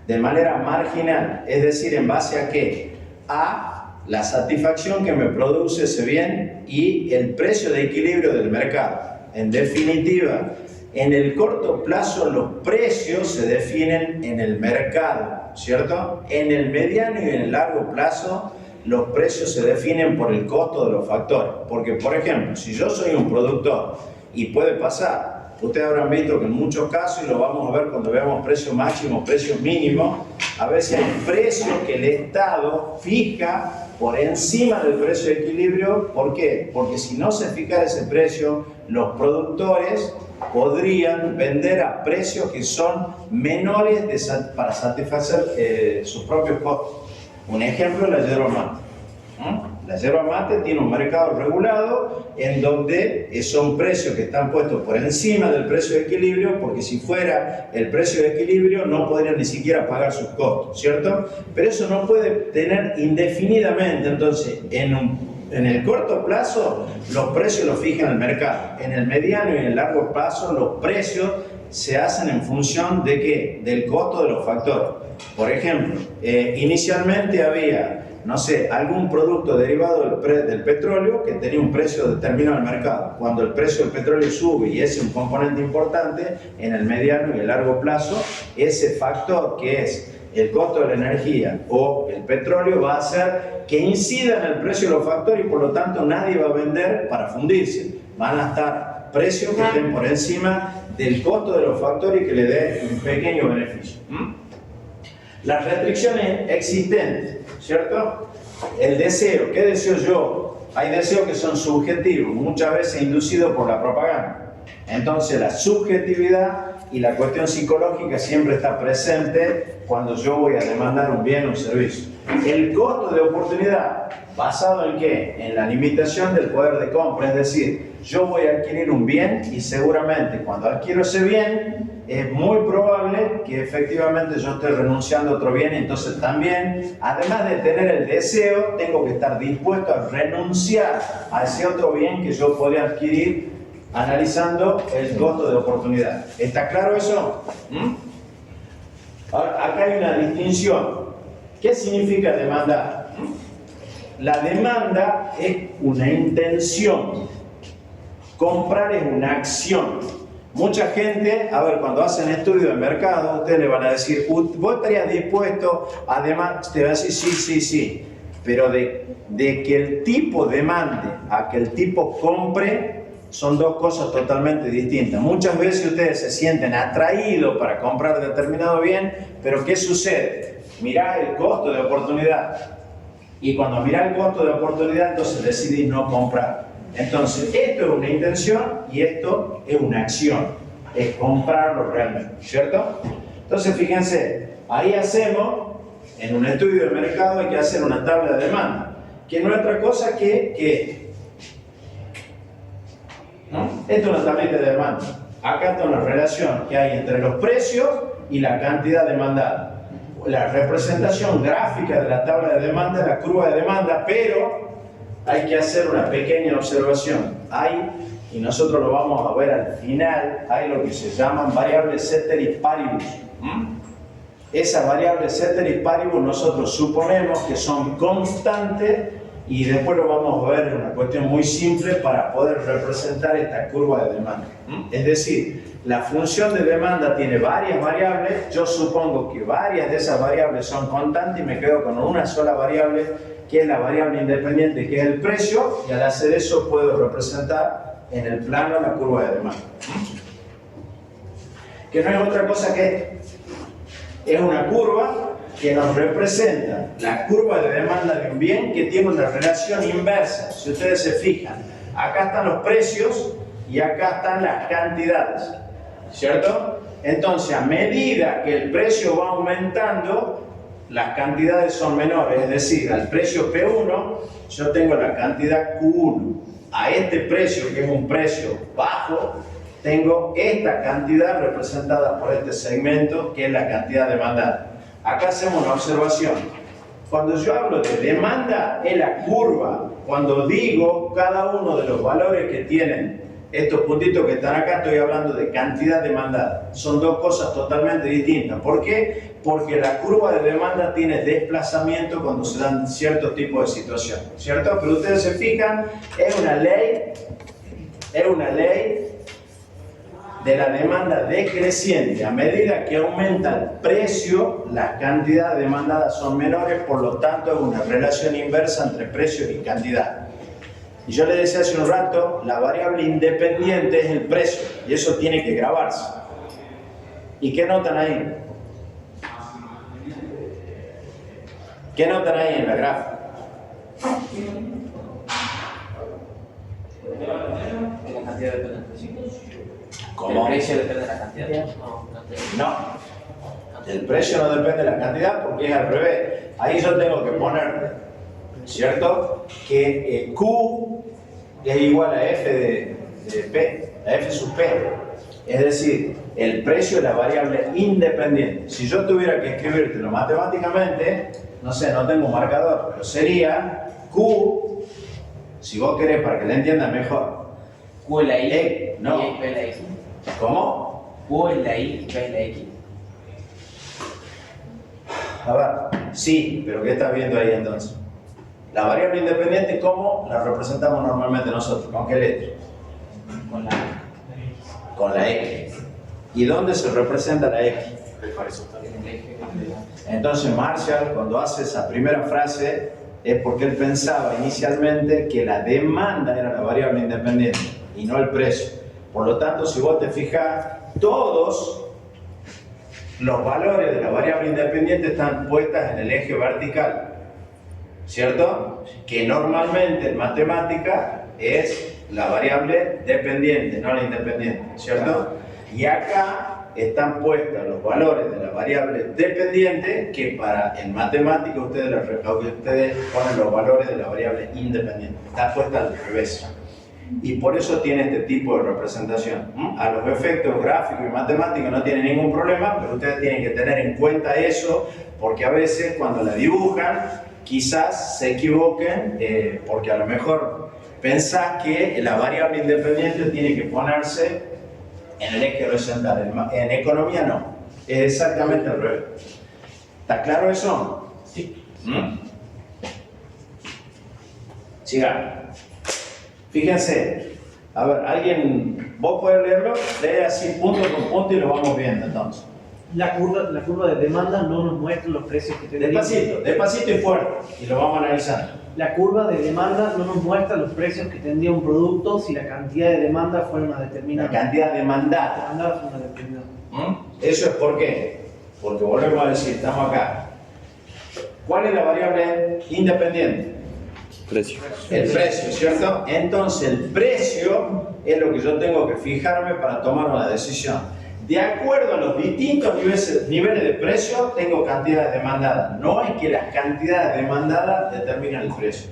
de manera marginal, es decir, en base a ¿qué? A la satisfacción que me produce ese bien y el precio de equilibrio del mercado. En definitiva, en el corto plazo los precios se definen en el mercado, ¿cierto? En el mediano y en el largo plazo los precios se definen por el costo de los factores. Porque, por ejemplo, si yo soy un productor y puede pasar, ustedes habrán visto que en muchos casos, y lo vamos a ver cuando veamos precios máximos, precios mínimos, a veces hay precios que el Estado fija por encima del precio de equilibrio. ¿Por qué? Porque si no se fijara ese precio, los productores podrían vender a precios que son menores para satisfacer sus propios costos. Un ejemplo es la yerba mate. La yerba mate tiene un mercado regulado en donde son precios que están puestos por encima del precio de equilibrio, porque si fuera el precio de equilibrio no podrían ni siquiera pagar sus costos, ¿cierto? Pero eso no puede tener indefinidamente. Entonces, en el corto plazo los precios los fija el mercado. En el mediano y en el largo plazo los precios se hacen en función de ¿qué? Del costo de los factores. Por ejemplo, inicialmente había, no sé, algún producto derivado del petróleo que tenía un precio determinado en el mercado. Cuando el precio del petróleo sube y ese es un componente importante, en el mediano y el largo plazo, ese factor que es el costo de la energía o el petróleo va a hacer que incida en el precio de los factores y por lo tanto nadie va a vender para fundirse. Van a estar precios que estén por encima del costo de los factores y que le dé un pequeño beneficio. Las restricciones existentes, ¿cierto? El deseo, ¿qué deseo yo? Hay deseos que son subjetivos, muchas veces inducidos por la propaganda. Entonces la subjetividad y la cuestión psicológica siempre está presente cuando yo voy a demandar un bien o un servicio. El costo de oportunidad, ¿basado en qué? En la limitación del poder de compra, es decir, yo voy a adquirir un bien y seguramente cuando adquiero ese bien es muy probable que efectivamente yo esté renunciando a otro bien, entonces también, además de tener el deseo, tengo que estar dispuesto a renunciar a ese otro bien que yo podría adquirir analizando el costo de oportunidad. ¿Está claro eso? Ahora, acá hay una distinción. ¿Qué significa demandar? La demanda es una intención. Comprar es una acción. Mucha gente, a ver, cuando hacen estudios de mercado, ustedes le van a decir, ¿vos estarías dispuesto a demandar? Te va a decir, sí. Pero de que el tipo demande a que el tipo compre, son dos cosas totalmente distintas. Muchas veces ustedes se sienten atraídos para comprar determinado bien, pero ¿qué sucede? Mirá el costo de oportunidad. Y cuando mirá el costo de oportunidad, entonces decidís no comprar. Entonces, esto es una intención y esto es una acción. Es comprarlo realmente, ¿cierto? Entonces, fíjense, ahí hacemos, en un estudio de mercado hay que hacer una tabla de demanda, que no es otra cosa que ¿no? Esto es una tablita de demanda. Acá está una relación que hay entre los precios y la cantidad demandada. La representación gráfica de la tabla de demanda es la curva de demanda, pero hay que hacer una pequeña observación. Y nosotros lo vamos a ver al final, hay lo que se llaman variables ceteris paribus. Esas variables ceteris paribus nosotros suponemos que son constantes y después lo vamos a ver en una cuestión muy simple para poder representar esta curva de demanda. Es decir, la función de demanda tiene varias variables, yo supongo que varias de esas variables son constantes y me quedo con una sola variable que es la variable independiente, que es el precio, y al hacer eso puedo representar en el plano la curva de demanda. Que no es otra cosa que es una curva que nos representa la curva de demanda de un bien que tiene una relación inversa. Si ustedes se fijan, acá están los precios y acá están las cantidades, ¿cierto? Entonces, a medida que el precio va aumentando, las cantidades son menores, es decir, al precio P1 yo tengo la cantidad Q1. A este precio, que es un precio bajo, tengo esta cantidad representada por este segmento, que es la cantidad demandada. Acá hacemos una observación. Cuando yo hablo de demanda, es la curva. Cuando digo cada uno de los valores que tienen estos puntitos que están acá, estoy hablando de cantidad demandada. Son dos cosas totalmente distintas. ¿Por qué? Porque la curva de demanda tiene desplazamiento cuando se dan ciertos tipos de situaciones, ¿cierto? Pero ustedes se fijan, es una ley de la demanda decreciente. A medida que aumenta el precio, las cantidades demandadas son menores, por lo tanto es una relación inversa entre precios y cantidad. Y yo les decía hace un rato, la variable independiente es el precio, y eso tiene que grabarse. ¿Y qué notan ahí? ¿Qué notan ahí en la gráfica? La cantidad depende del precio. ¿Cómo? ¿El precio depende de la cantidad? No. El precio no depende de la cantidad porque es al revés. Ahí yo tengo que poner, ¿cierto? Que Q es igual a F de P, a F sub P. Es decir, el precio es la variable independiente. Si yo tuviera que escribírtelo matemáticamente, no sé, no tengo un marcador, pero sería Q, si vos querés para que la entiendan mejor. Q es la Y, no. y P es la X. ¿Cómo? Q es la Y, P es la X. A ver, sí, pero ¿qué estás viendo ahí entonces? La variable independiente, ¿cómo la representamos normalmente nosotros? ¿Con qué letra? Con la Con la X. ¿Y dónde se representa la X? Entonces Marshall, cuando hace esa primera frase, es porque él pensaba inicialmente que la demanda era la variable independiente y no el precio. Por lo tanto, si vos te fijas, todos los valores de la variable independiente están puestas en el eje vertical, ¿cierto? Que normalmente en matemática es la variable dependiente, no la independiente, ¿cierto? Y acá están puestos los valores de la variable dependiente, que para en matemática ustedes ponen los valores de la variable independiente. Está puesta al revés. Y por eso tiene este tipo de representación. A los efectos gráficos y matemáticos no tiene ningún problema, pero ustedes tienen que tener en cuenta eso, porque a veces cuando la dibujan, quizás se equivoquen, porque a lo mejor pensás que la variable independiente tiene que ponerse en el eje horizontal. En economía no, es exactamente al revés. ¿Está claro eso? Sí. Siga. Fíjense, a ver, alguien, vos podés leerlo, lee así punto por punto y lo vamos viendo entonces. La curva de demanda no nos muestra los precios que tendríamos. Despacito y fuerte, y lo vamos a analizar. La curva de demanda no nos muestra los precios que tendría un producto si la cantidad de demanda fuera una determinada. La cantidad demandada. Demandada fuera una determinada. Eso es por qué. Porque volvemos a decir, estamos acá. ¿Cuál es la variable independiente? Precio. El precio, ¿cierto? Entonces el precio es lo que yo tengo que fijarme para tomar una decisión. De acuerdo a los distintos niveles de precio, tengo cantidades demandadas. No es que las cantidades demandadas determinan el precio.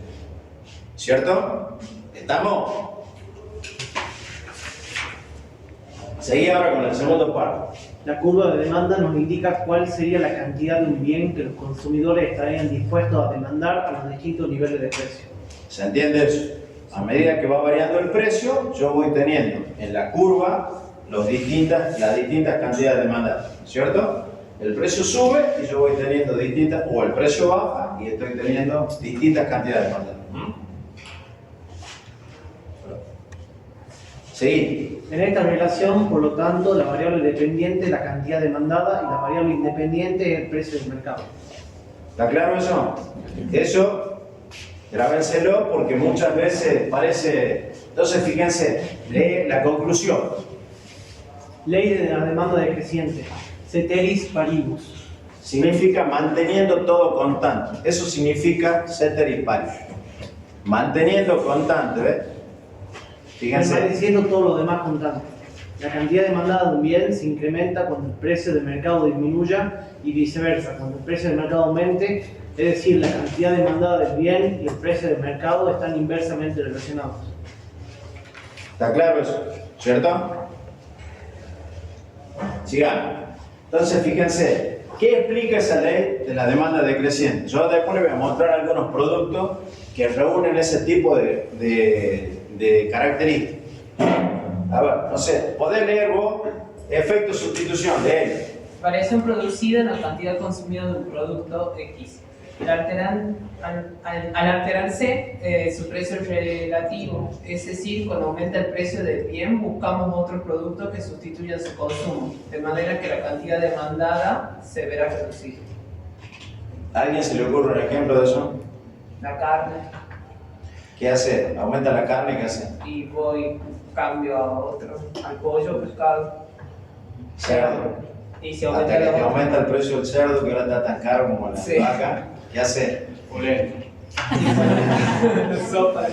¿Cierto? ¿Estamos? Seguí ahora con el segundo párrafo. La curva de demanda nos indica cuál sería la cantidad de un bien que los consumidores estarían dispuestos a demandar a los distintos niveles de precio. ¿Se entiende eso? A medida que va variando el precio, yo voy teniendo en la curva las distintas cantidades demandadas, ¿cierto? El precio sube y yo voy teniendo distintas, o el precio baja y estoy teniendo distintas cantidades demandadas. Sí. En esta relación, por lo tanto, la variable dependiente es la cantidad demandada y la variable independiente es el precio del mercado. ¿Está claro eso? Eso, grábenselo porque muchas veces parece... Entonces, fíjense, lee la conclusión. Ley de la demanda decreciente. Ceteris paribus. Significa manteniendo todo constante. Eso significa ceteris paribus. Manteniendo constante, ¿ves? Fíjense. Permaneciendo todo lo demás constante. La cantidad demandada de un bien se incrementa cuando el precio del mercado disminuya y viceversa, cuando el precio del mercado aumente, es decir, la cantidad demandada del bien y el precio del mercado están inversamente relacionados. ¿Está claro eso? ¿Cierto? Sigamos. Entonces, fíjense, ¿qué explica esa ley de la demanda decreciente? Yo después les voy a mostrar algunos productos que reúnen ese tipo de características. A ver, no sé, podés leer vos efecto sustitución de él. Variación producida en la cantidad consumida de un producto X. Al alterarse su precio relativo, es decir, cuando aumenta el precio del bien, buscamos otro producto que sustituya su consumo, de manera que la cantidad demandada se verá reducida. ¿A alguien se le ocurre un ejemplo de eso? La carne. ¿Qué hace? ¿Aumenta la carne? ¿Qué hace? Y cambio a otro, al pollo, pescado. Cerdo. Y se Hasta que te aumenta el precio del cerdo, que ahora está tan caro como la vaca. ¿Qué hace? Polenta. Sopa.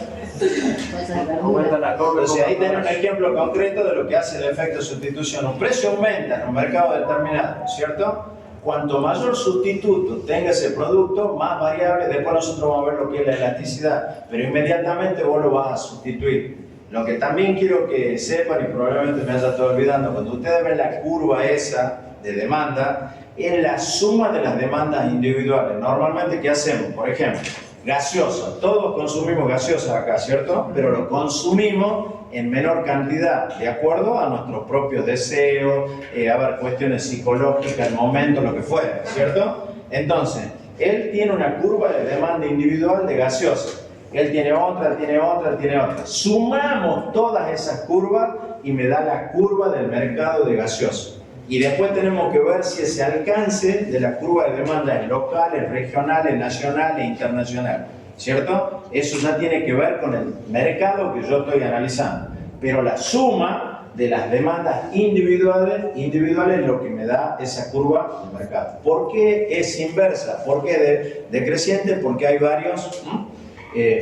Entonces ahí tenés un ejemplo concreto de lo que hace el efecto sustitución. Un precio aumenta en un mercado determinado, ¿cierto? Cuanto mayor sustituto tenga ese producto, más variable, después nosotros vamos a ver lo que es la elasticidad, pero inmediatamente vos lo vas a sustituir. Lo que también quiero que sepan, y probablemente me haya estado olvidando, cuando ustedes ven la curva esa de demanda, es la suma de las demandas individuales. Normalmente, ¿qué hacemos? Por ejemplo, gaseosa. Todos consumimos gaseosa acá, ¿cierto? Pero lo consumimos en menor cantidad, de acuerdo a nuestros propios deseos, a ver, cuestiones psicológicas, el momento, lo que fuera, ¿cierto? Entonces, él tiene una curva de demanda individual de gaseosa. Él tiene otra, él tiene otra, él tiene otra. Sumamos todas esas curvas y me da la curva del mercado de gaseosa. Y después tenemos que ver si ese alcance de la curva de demanda es local, es regional, es nacional e internacional, ¿cierto? Eso ya tiene que ver con el mercado que yo estoy analizando. Pero la suma de las demandas individuales es lo que me da esa curva del mercado. ¿Por qué es inversa? ¿Por qué decreciente? Porque hay varios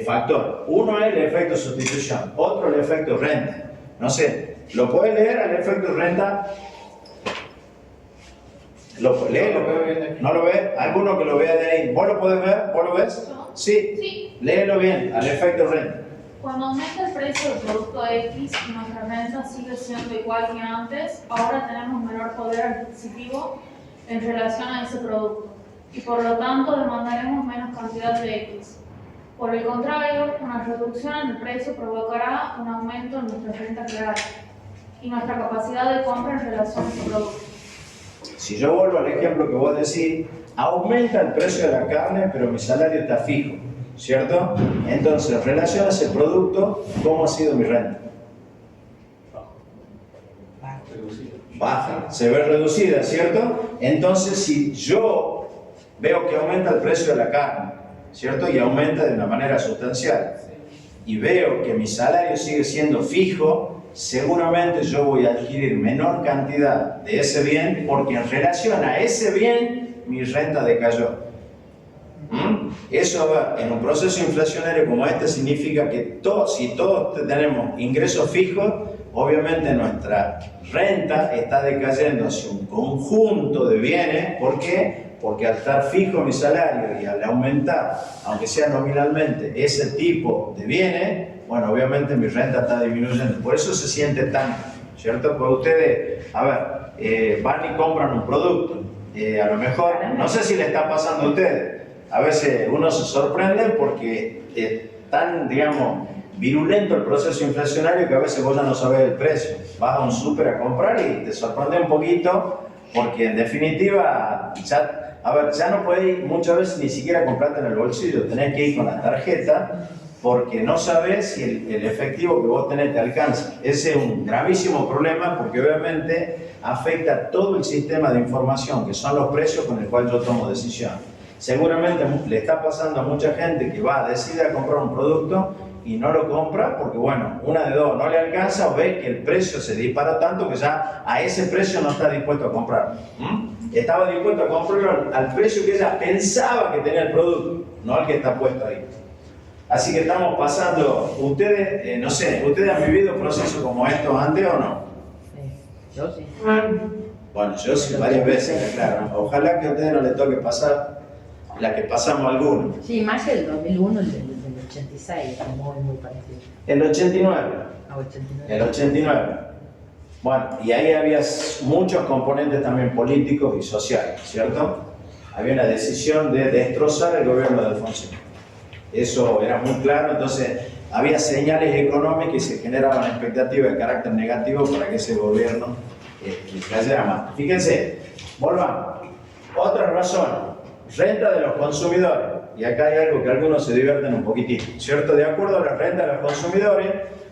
factores. Uno es el efecto sustitución, otro el efecto renta. No sé, ¿lo puede leer al efecto renta? ¿No lo ve? ¿Alguno que lo vea de ahí? ¿Vos lo podés ver? ¿Vos lo ves? Sí. Léelo bien, al efecto renta. Cuando aumenta el precio del producto X y nuestra renta sigue siendo igual que antes, ahora tenemos menor poder adquisitivo en relación a ese producto y por lo tanto demandaremos menos cantidad de X. Por el contrario, una reducción en el precio provocará un aumento en nuestra renta real y nuestra capacidad de compra en relación a ese producto. Si yo vuelvo al ejemplo que vos decís, aumenta el precio de la carne, pero mi salario está fijo, ¿cierto? Entonces, relaciona ese producto, ¿cómo ha sido mi renta? Baja, se ve reducida, ¿cierto? Entonces, si yo veo que aumenta el precio de la carne, ¿cierto? Y aumenta de una manera sustancial, y veo que mi salario sigue siendo fijo, seguramente yo voy a adquirir menor cantidad de ese bien porque en relación a ese bien mi renta decayó. Eso en un proceso inflacionario como este significa que si todos tenemos ingresos fijos, obviamente nuestra renta está decayendo hacia un conjunto de bienes. ¿Por qué? Porque al estar fijo mi salario y al aumentar, aunque sea nominalmente, ese tipo de bienes, bueno, obviamente mi renta está disminuyendo. Por eso se siente tanto, ¿cierto? Pues ustedes, a ver, van y compran un producto. A lo mejor, no sé si le está pasando a ustedes. A veces uno se sorprende porque es tan, digamos, virulento el proceso inflacionario que a veces vos ya no sabés el precio. Vas a un súper a comprar y te sorprende un poquito porque en definitiva, ya no podés muchas veces ni siquiera comprarte en el bolsillo. Tenés que ir con la tarjeta porque no sabes si el efectivo que vos tenés te alcanza. Ese es un gravísimo problema porque obviamente afecta todo el sistema de información que son los precios con el cual yo tomo decisiones. Seguramente le está pasando a mucha gente que decide comprar un producto y no lo compra porque, bueno, una de dos, no le alcanza o ve que el precio se dispara tanto que ya a ese precio no está dispuesto a comprar. Estaba dispuesto a comprarlo al precio que ella pensaba que tenía el producto, no al que está puesto ahí. Así que estamos pasando, ustedes, no sé, ¿ustedes han vivido procesos como estos antes o no? Yo sí. Bueno, yo sí, varias veces, claro. Ojalá que a ustedes no les toque pasar la que pasamos algunos. Sí, más el 2001, el del 86, muy parecido. El 89. Ah, 89. El 89. Bueno, y ahí había muchos componentes también políticos y sociales, ¿cierto? Había una decisión de destrozar el gobierno de Alfonsín. Eso era muy claro, entonces había señales económicas y se generaban expectativas de carácter negativo para que ese gobierno cayera más. Fíjense, volvamos. Otra razón, renta de los consumidores. Y acá hay algo que algunos se divierten un poquitito, ¿cierto? De acuerdo a la renta de los consumidores,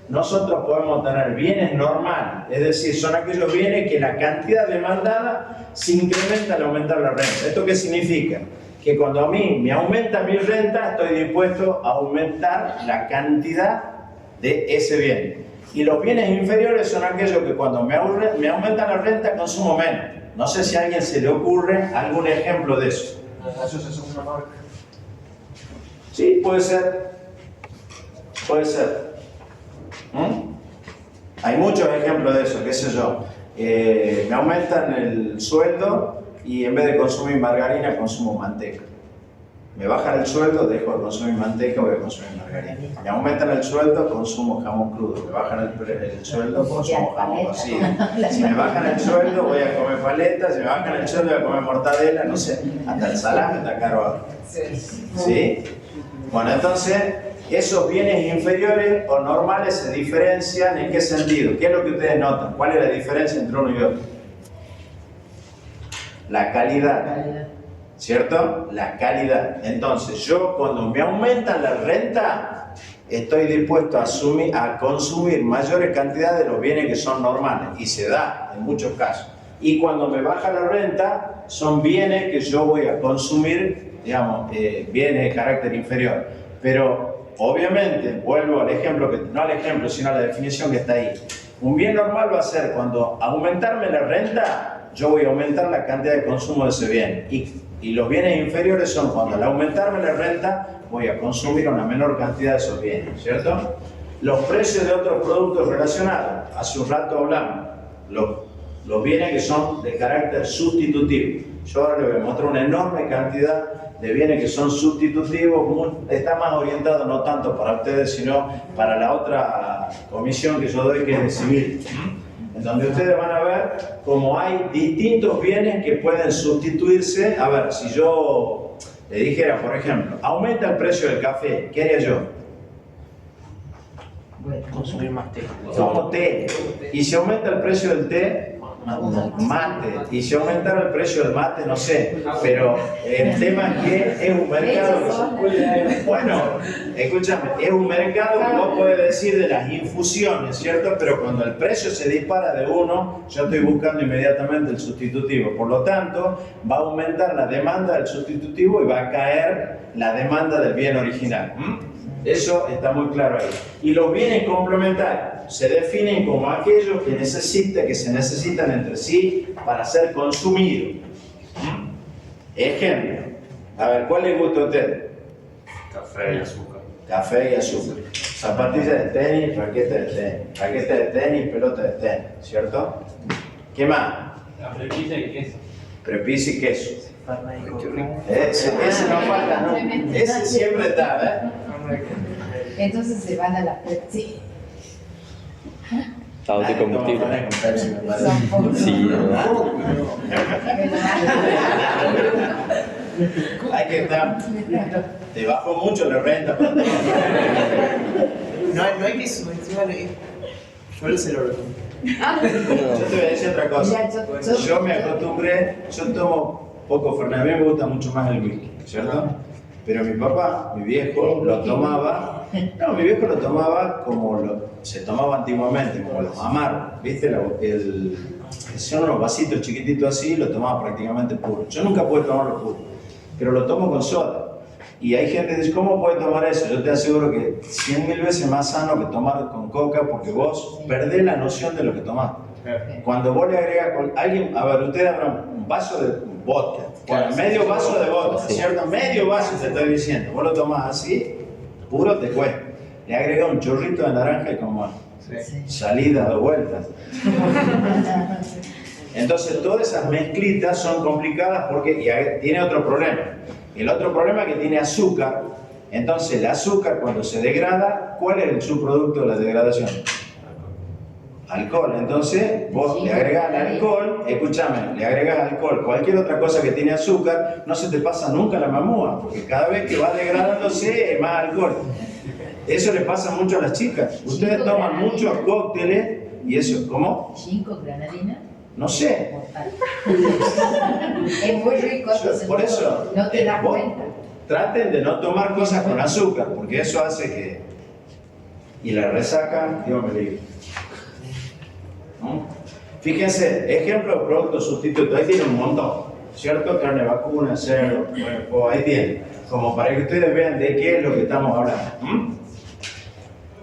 nosotros podemos tener bienes normales, es decir, son aquellos bienes que la cantidad demandada se incrementa al aumentar la renta. ¿Esto qué significa? Que cuando a mí me aumenta mi renta, estoy dispuesto a aumentar la cantidad de ese bien. Y los bienes inferiores son aquellos que cuando me aumenta la renta, consumo menos. No sé si a alguien se le ocurre algún ejemplo de eso. La asociación de una marca. Sí, puede ser. Puede ser. Hay muchos ejemplos de eso, qué sé yo. Me aumentan el sueldo y en vez de consumir margarina, consumo manteca. Me bajan el sueldo, dejo de consumir manteca, voy a consumir margarina. Me aumentan el sueldo, consumo jamón crudo. Me bajan el sueldo, consumo jamón cocido. Si me bajan el sueldo, voy a comer paletas. Si me bajan el sueldo, voy a comer mortadela, no sé. Hasta el salame está caro ahora. ¿Sí? Bueno, entonces, esos bienes inferiores o normales se diferencian ¿en qué sentido? ¿Qué es lo que ustedes notan? ¿Cuál es la diferencia entre uno y otro? La calidad. ¿Cierto? La calidad. Entonces, yo cuando me aumentan la renta, estoy dispuesto a consumir mayores cantidades de los bienes que son normales. Y se da en muchos casos. Y cuando me baja la renta, son bienes que yo voy a consumir, digamos, bienes de carácter inferior. Pero, obviamente, vuelvo al ejemplo, no al ejemplo, sino a la definición que está ahí. Un bien normal va a ser cuando aumentarme la renta, yo voy a aumentar la cantidad de consumo de ese bien. Y los bienes inferiores son cuando al aumentarme la renta, voy a consumir una menor cantidad de esos bienes, ¿cierto? Los precios de otros productos relacionados. Hace un rato hablamos. Los bienes que son de carácter sustitutivo. Yo ahora les voy a mostrar una enorme cantidad de bienes que son sustitutivos. Está más orientado no tanto para ustedes, sino para la otra comisión que yo doy, que es de civil. En donde ustedes van a ver cómo hay distintos bienes que pueden sustituirse. A ver, si yo le dijera, por ejemplo, aumenta el precio del café, ¿qué haría yo? Consumir más té. Tomo té. Y si aumenta el precio del té, mate. Y si aumentara el precio del mate, no sé. Pero el tema es que es un mercado. Bueno, escúchame, es un mercado que vos podés decir de las infusiones, ¿cierto? Pero cuando el precio se dispara de uno, yo estoy buscando inmediatamente el sustitutivo. Por lo tanto, va a aumentar la demanda del sustitutivo y va a caer la demanda del bien original. Eso está muy claro ahí. Y los bienes complementarios se definen como aquellos que se necesitan entre sí para ser consumidos. Ejemplo. A ver, ¿cuál les gusta a ustedes? Café y azúcar. Café y azúcar. Zapatillas de tenis, raqueta de tenis. Raqueta de tenis, pelota de tenis. ¿Cierto? ¿Qué más? La prepisa y queso. Prepisa y queso. Ese no falta, ¿no? Ese siempre está, ¿eh? Entonces se van a la Pepsi. Estado de combustible. Sí, Hay que estar. Te bajó mucho la renta. No hay que subestimar. Yo se lo recomiendo. Yo te voy a decir otra cosa. Yo me acostumbré, yo tomo poco Fernet, a mí me gusta mucho más el whisky, ¿cierto? Pero mi papá, mi viejo, lo tomaba, mi viejo lo tomaba como se tomaba antiguamente, como los amargos, ¿viste? Son unos vasitos chiquititos así, lo tomaba prácticamente puro. Yo nunca pude tomarlo puro, pero lo tomo con soda. Y hay gente que dice, ¿cómo puede tomar eso? Yo te aseguro que 100.000 veces más sano que tomar con coca, porque vos perdés la noción de lo que tomás. Cuando vos le agregas con alguien, a ver, ustedes abran un vaso de vodka, medio vaso de vodka, ¿cierto? Medio vaso te estoy diciendo, vos lo tomás así, puro te cuesta. Le agrega un chorrito de naranja y como salida de vueltas. Entonces todas esas mezclitas son complicadas porque tiene otro problema. El otro problema es que tiene azúcar. Entonces el azúcar cuando se degrada, ¿cuál es el subproducto de la degradación? Alcohol. Entonces vos le agregás alcohol, escúchame, le agregás alcohol, cualquier otra cosa que tiene azúcar, no se te pasa nunca la mamúa, porque cada vez que va degradándose es más alcohol. Eso le pasa mucho a las chicas. Ustedes toman muchos cócteles y eso, ¿cómo? 5 granadinas. No sé. Es muy rico, entonces por eso, no te das cuenta. Traten de no tomar cosas con azúcar, porque eso hace que... Y la resaca, Dios me libre. ¿No? Fíjense, ejemplo de producto sustituto, ahí tiene un montón, ¿cierto? Carne vacuna, cerdo, bueno, pues ahí tiene. Como para que ustedes vean de qué es lo que estamos hablando.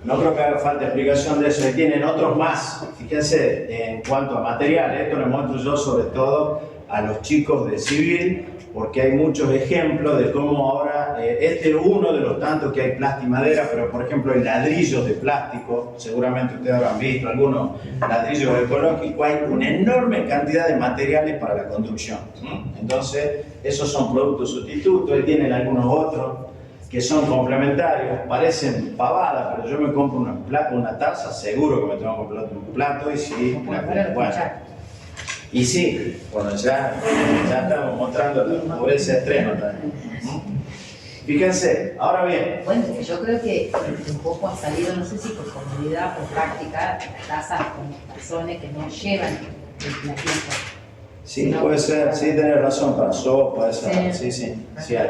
No creo que haga falta explicación de eso, ahí tienen otros más. Fíjense, en cuanto a material, esto lo muestro yo sobre todo a los chicos de civil, porque hay muchos ejemplos de cómo ahora, este es uno de los tantos que hay plástico y madera, pero por ejemplo hay ladrillos de plástico, seguramente ustedes habrán visto algunos ladrillos ecológicos, hay una enorme cantidad de materiales para la construcción. Entonces, esos son productos sustitutos, ahí tienen algunos otros que son complementarios, parecen pavadas, pero yo me compro una taza, seguro que me tengo que comprar un plato y sí, bueno. Y sí, bueno, ya estamos mostrando la pobreza extrema también. Fíjense, ahora bien. Bueno, yo creo que un poco ha salido, no sé si por comodidad, por práctica, tazas con tazones que no llevan la pieza. Sí, puede ser, sí, tenés razón, para sopa, sí hay.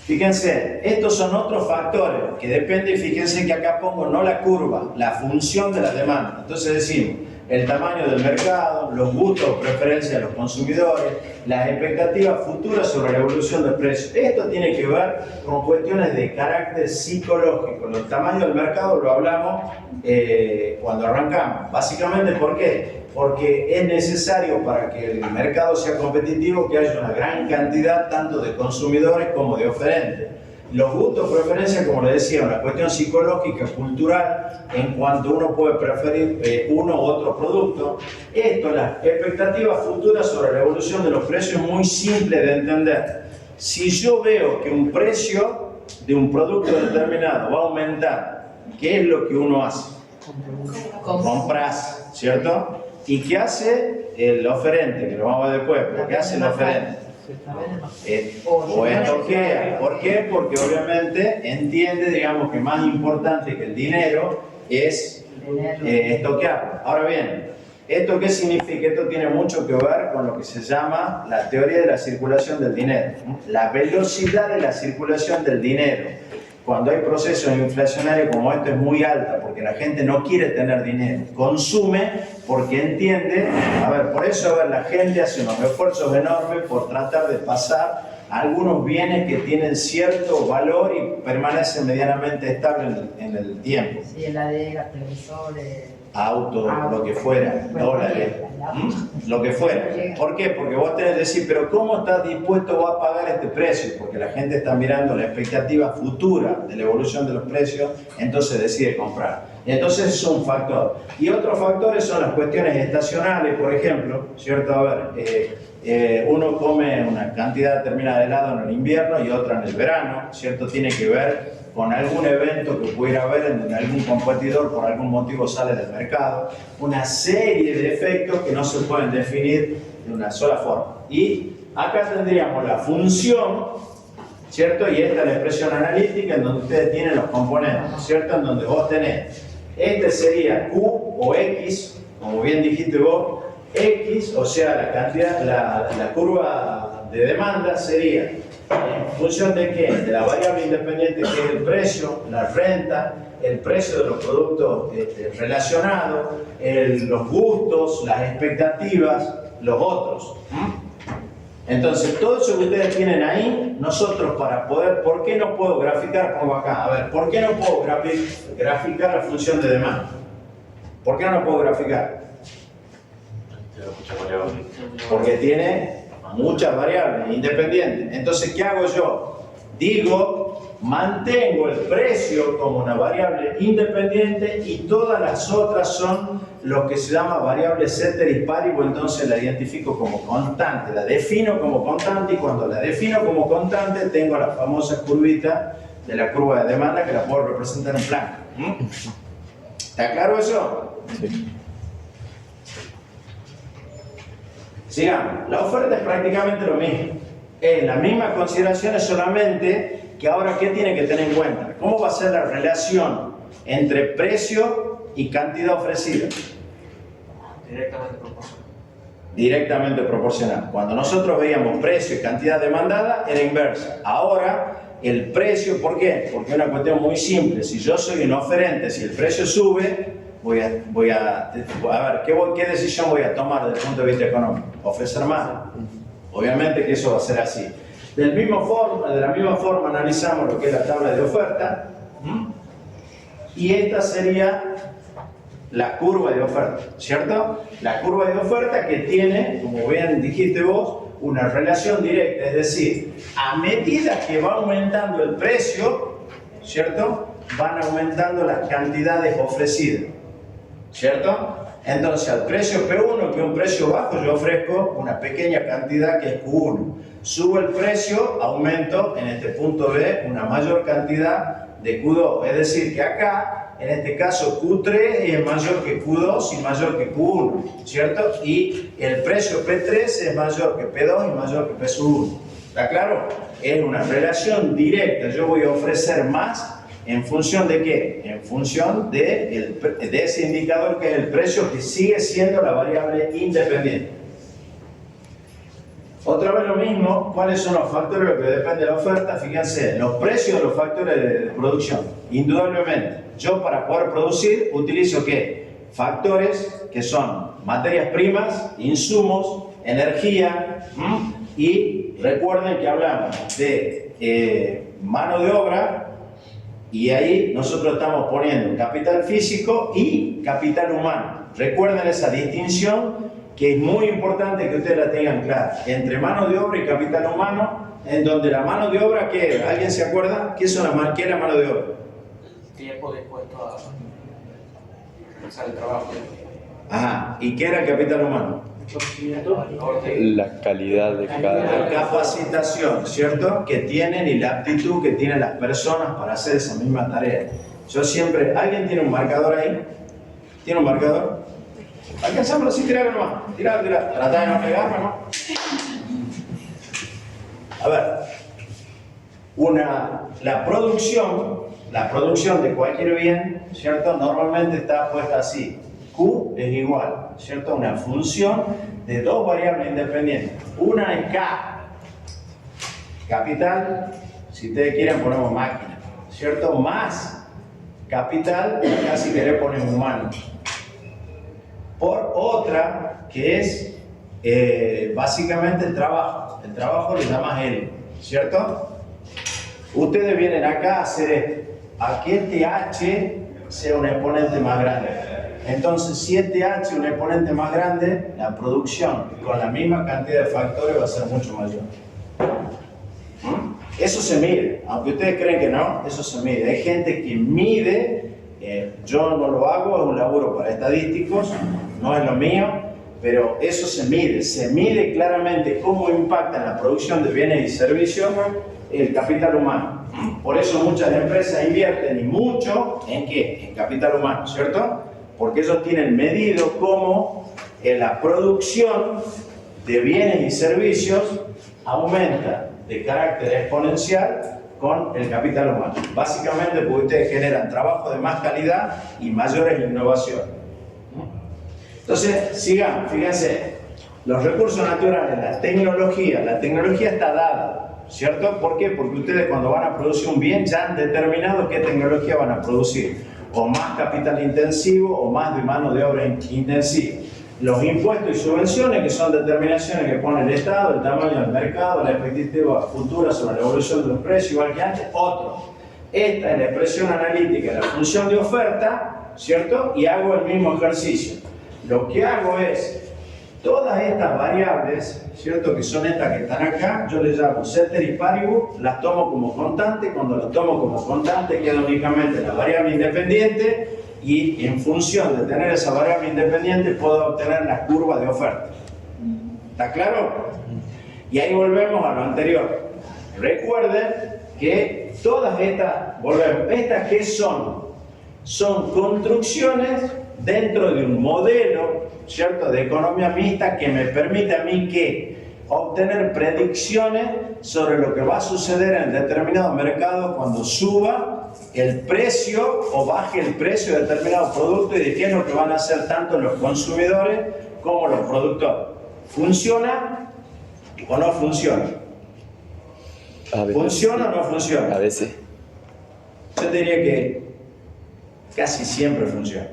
Fíjense, estos son otros factores que dependen, fíjense que acá pongo no la curva, la función de la demanda. Entonces decimos, el tamaño del mercado, los gustos o preferencias de los consumidores, las expectativas futuras sobre la evolución del precio. Esto tiene que ver con cuestiones de carácter psicológico. El tamaño del mercado lo hablamos cuando arrancamos. Básicamente, ¿por qué? Porque es necesario para que el mercado sea competitivo que haya una gran cantidad tanto de consumidores como de oferentes. Los gustos, preferencias, como les decía, una cuestión psicológica, cultural, en cuanto uno puede preferir uno u otro producto. Esto, las expectativas futuras sobre la evolución de los precios, es muy simple de entender. Si yo veo que un precio de un producto determinado va a aumentar, ¿qué es lo que uno hace? Compras, ¿cierto? ¿Y qué hace el oferente? Que lo vamos a ver después, pero ¿qué hace el oferente? O estoquea. ¿Por qué? Porque obviamente entiende, digamos, que más importante que el dinero es estoquear. Ahora bien, ¿esto qué significa? Esto tiene mucho que ver con lo que se llama la teoría de la circulación del dinero. La velocidad de la circulación del dinero. Cuando hay procesos inflacionarios como este es muy alta, porque la gente no quiere tener dinero, consume porque entiende, por eso la gente hace unos esfuerzos enormes por tratar de pasar algunos bienes que tienen cierto valor y permanecen medianamente estables en el tiempo. Sí, heladeras, televisores, autos, lo que fuera, dólares, lo que fuera. ¿Por qué? Porque vos tenés que decir, pero ¿cómo estás dispuesto a pagar este precio? Porque la gente está mirando la expectativa futura de la evolución de los precios, entonces decide comprar. Y entonces es un factor. Y otros factores son las cuestiones estacionales, por ejemplo, ¿cierto? Uno come una cantidad determinada de helado en el invierno y otra en el verano, ¿cierto? Tiene que ver con algún evento que pudiera haber en donde algún competidor por algún motivo sale del mercado, una serie de efectos que no se pueden definir de una sola forma. Y acá tendríamos la función, ¿cierto? Y esta es la expresión analítica en donde ustedes tienen los componentes, ¿cierto? En donde vos tenés, este sería Q o X, como bien dijiste vos, X, o sea, la cantidad, la curva de demanda sería en función de qué? De la variable independiente que es el precio, la renta, el precio de los productos relacionados, los gustos, las expectativas, los otros. Entonces, todo eso que ustedes tienen ahí, nosotros para poder, ¿por qué no puedo graficar? Pongo acá, ¿por qué no puedo graficar la función de demanda? ¿Por qué no puedo graficar? Porque tiene muchas variables independientes. Entonces, ¿qué hago yo? Digo mantengo el precio como una variable independiente y todas las otras son lo que se llama variable ceteris paribus, entonces la identifico como constante, la defino como constante y cuando la defino como constante tengo la famosa curvita de la curva de demanda que la puedo representar en blanco. ¿Está claro eso? Sí. Sigamos. La oferta es prácticamente lo mismo. Es las mismas consideraciones, solamente que ahora, ¿qué tiene que tener en cuenta? ¿Cómo va a ser la relación entre precio y cantidad ofrecida? Directamente proporcional. Directamente proporcional. Cuando nosotros veíamos precio y cantidad demandada, era inversa. Ahora, el precio, ¿por qué? Porque es una cuestión muy simple. Si yo soy un oferente, si el precio sube, voy a ver, ¿qué decisión voy a tomar desde el punto de vista económico? Ofrecer más. Obviamente que eso va a ser así. De la misma forma analizamos lo que es la tabla de oferta. Y esta sería la curva de oferta, ¿cierto? La curva de oferta que tiene, como bien dijiste vos, una relación directa, es decir, a medida que va aumentando el precio, ¿cierto? Van aumentando las cantidades ofrecidas, ¿cierto? Entonces al precio P1, que es un precio bajo, yo ofrezco una pequeña cantidad que es Q1. Sube el precio, aumento en este punto B una mayor cantidad de Q2, es decir que acá, en este caso Q3 es mayor que Q2 y mayor que Q1, ¿cierto? Y el precio P3 es mayor que P2 y mayor que P1. ¿Está claro? Es una relación directa, yo voy a ofrecer más ¿en función de qué? En función de ese indicador que es el precio, que sigue siendo la variable independiente. Otra vez lo mismo, ¿cuáles son los factores que dependen de la oferta? Fíjense, los precios de los factores de producción. Indudablemente, yo para poder producir utilizo ¿qué? Factores que son materias primas, insumos, energía, y recuerden que hablamos de mano de obra, y ahí nosotros estamos poniendo capital físico y capital humano. Recuerden esa distinción que es muy importante que ustedes la tengan clara, entre mano de obra y capital humano, en donde la mano de obra, ¿qué? ¿Alguien se acuerda? ¿Qué es la mano de obra? Tiempo dispuesto a realizar el trabajo. Ajá, ¿y qué era el capital humano? La calidad de cada... La capacitación, ¿cierto? Que tienen y la aptitud que tienen las personas para hacer esa misma tarea. Yo siempre... ¿Alguien tiene un marcador ahí? ¿Tiene un marcador? Alcanzámoslo sin tirar nomás. Tirar. Tratá de no pegarme, ¿no? A ver. La producción de cualquier bien, ¿cierto? Normalmente está puesta así. Q es igual, ¿cierto? Una función de dos variables independientes. Una es K, capital, si ustedes quieren ponemos máquina, ¿cierto? Más capital, acá si querés ponen humano. Por otra, que es básicamente el trabajo. El trabajo le llamas L, ¿cierto? Ustedes vienen acá a hacer esto, a que este H sea un exponente más grande. Entonces, si este H es un exponente más grande, la producción con la misma cantidad de factores va a ser mucho mayor. Eso se mide, aunque ustedes creen que no, eso se mide. Hay gente que mide, yo no lo hago, es un laburo para estadísticos, no es lo mío, pero eso se mide claramente cómo impacta en la producción de bienes y servicios el capital humano. Por eso muchas empresas invierten y mucho en ¿qué? En capital humano, ¿cierto? Porque ellos tienen medido cómo la producción de bienes y servicios aumenta de carácter exponencial con el capital humano. Básicamente porque ustedes generan trabajo de más calidad y mayores innovaciones. Entonces, sigamos, fíjense, los recursos naturales, la tecnología está dada, ¿cierto? ¿Por qué? Porque ustedes cuando van a producir un bien ya han determinado qué tecnología van a producir, o más capital intensivo o más de mano de obra intensiva. Los impuestos y subvenciones, que son determinaciones que pone el Estado, el tamaño del mercado, la expectativa futura sobre la evolución de los precios, igual que antes, otro. Esta es la expresión analítica de la función de oferta, ¿cierto? Y hago el mismo ejercicio. Lo que hago es todas estas variables, ¿cierto? Que son estas que están acá, yo les llamo ceteris paribus, las tomo como constante. Cuando las tomo como constante queda únicamente la variable independiente y en función de tener esa variable independiente puedo obtener la curva de oferta. ¿Está claro? Y ahí volvemos a lo anterior. Recuerden que todas estas, volvemos, ¿estas qué son? Son construcciones dentro de un modelo, ¿cierto?, de economía mixta que me permite a mí que obtener predicciones sobre lo que va a suceder en determinado mercado cuando suba el precio o baje el precio de determinado producto y de qué es lo que van a hacer tanto los consumidores como los productores. ¿Funciona o no funciona? ¿Funciona o no funciona? A veces. Yo diría que casi siempre funciona,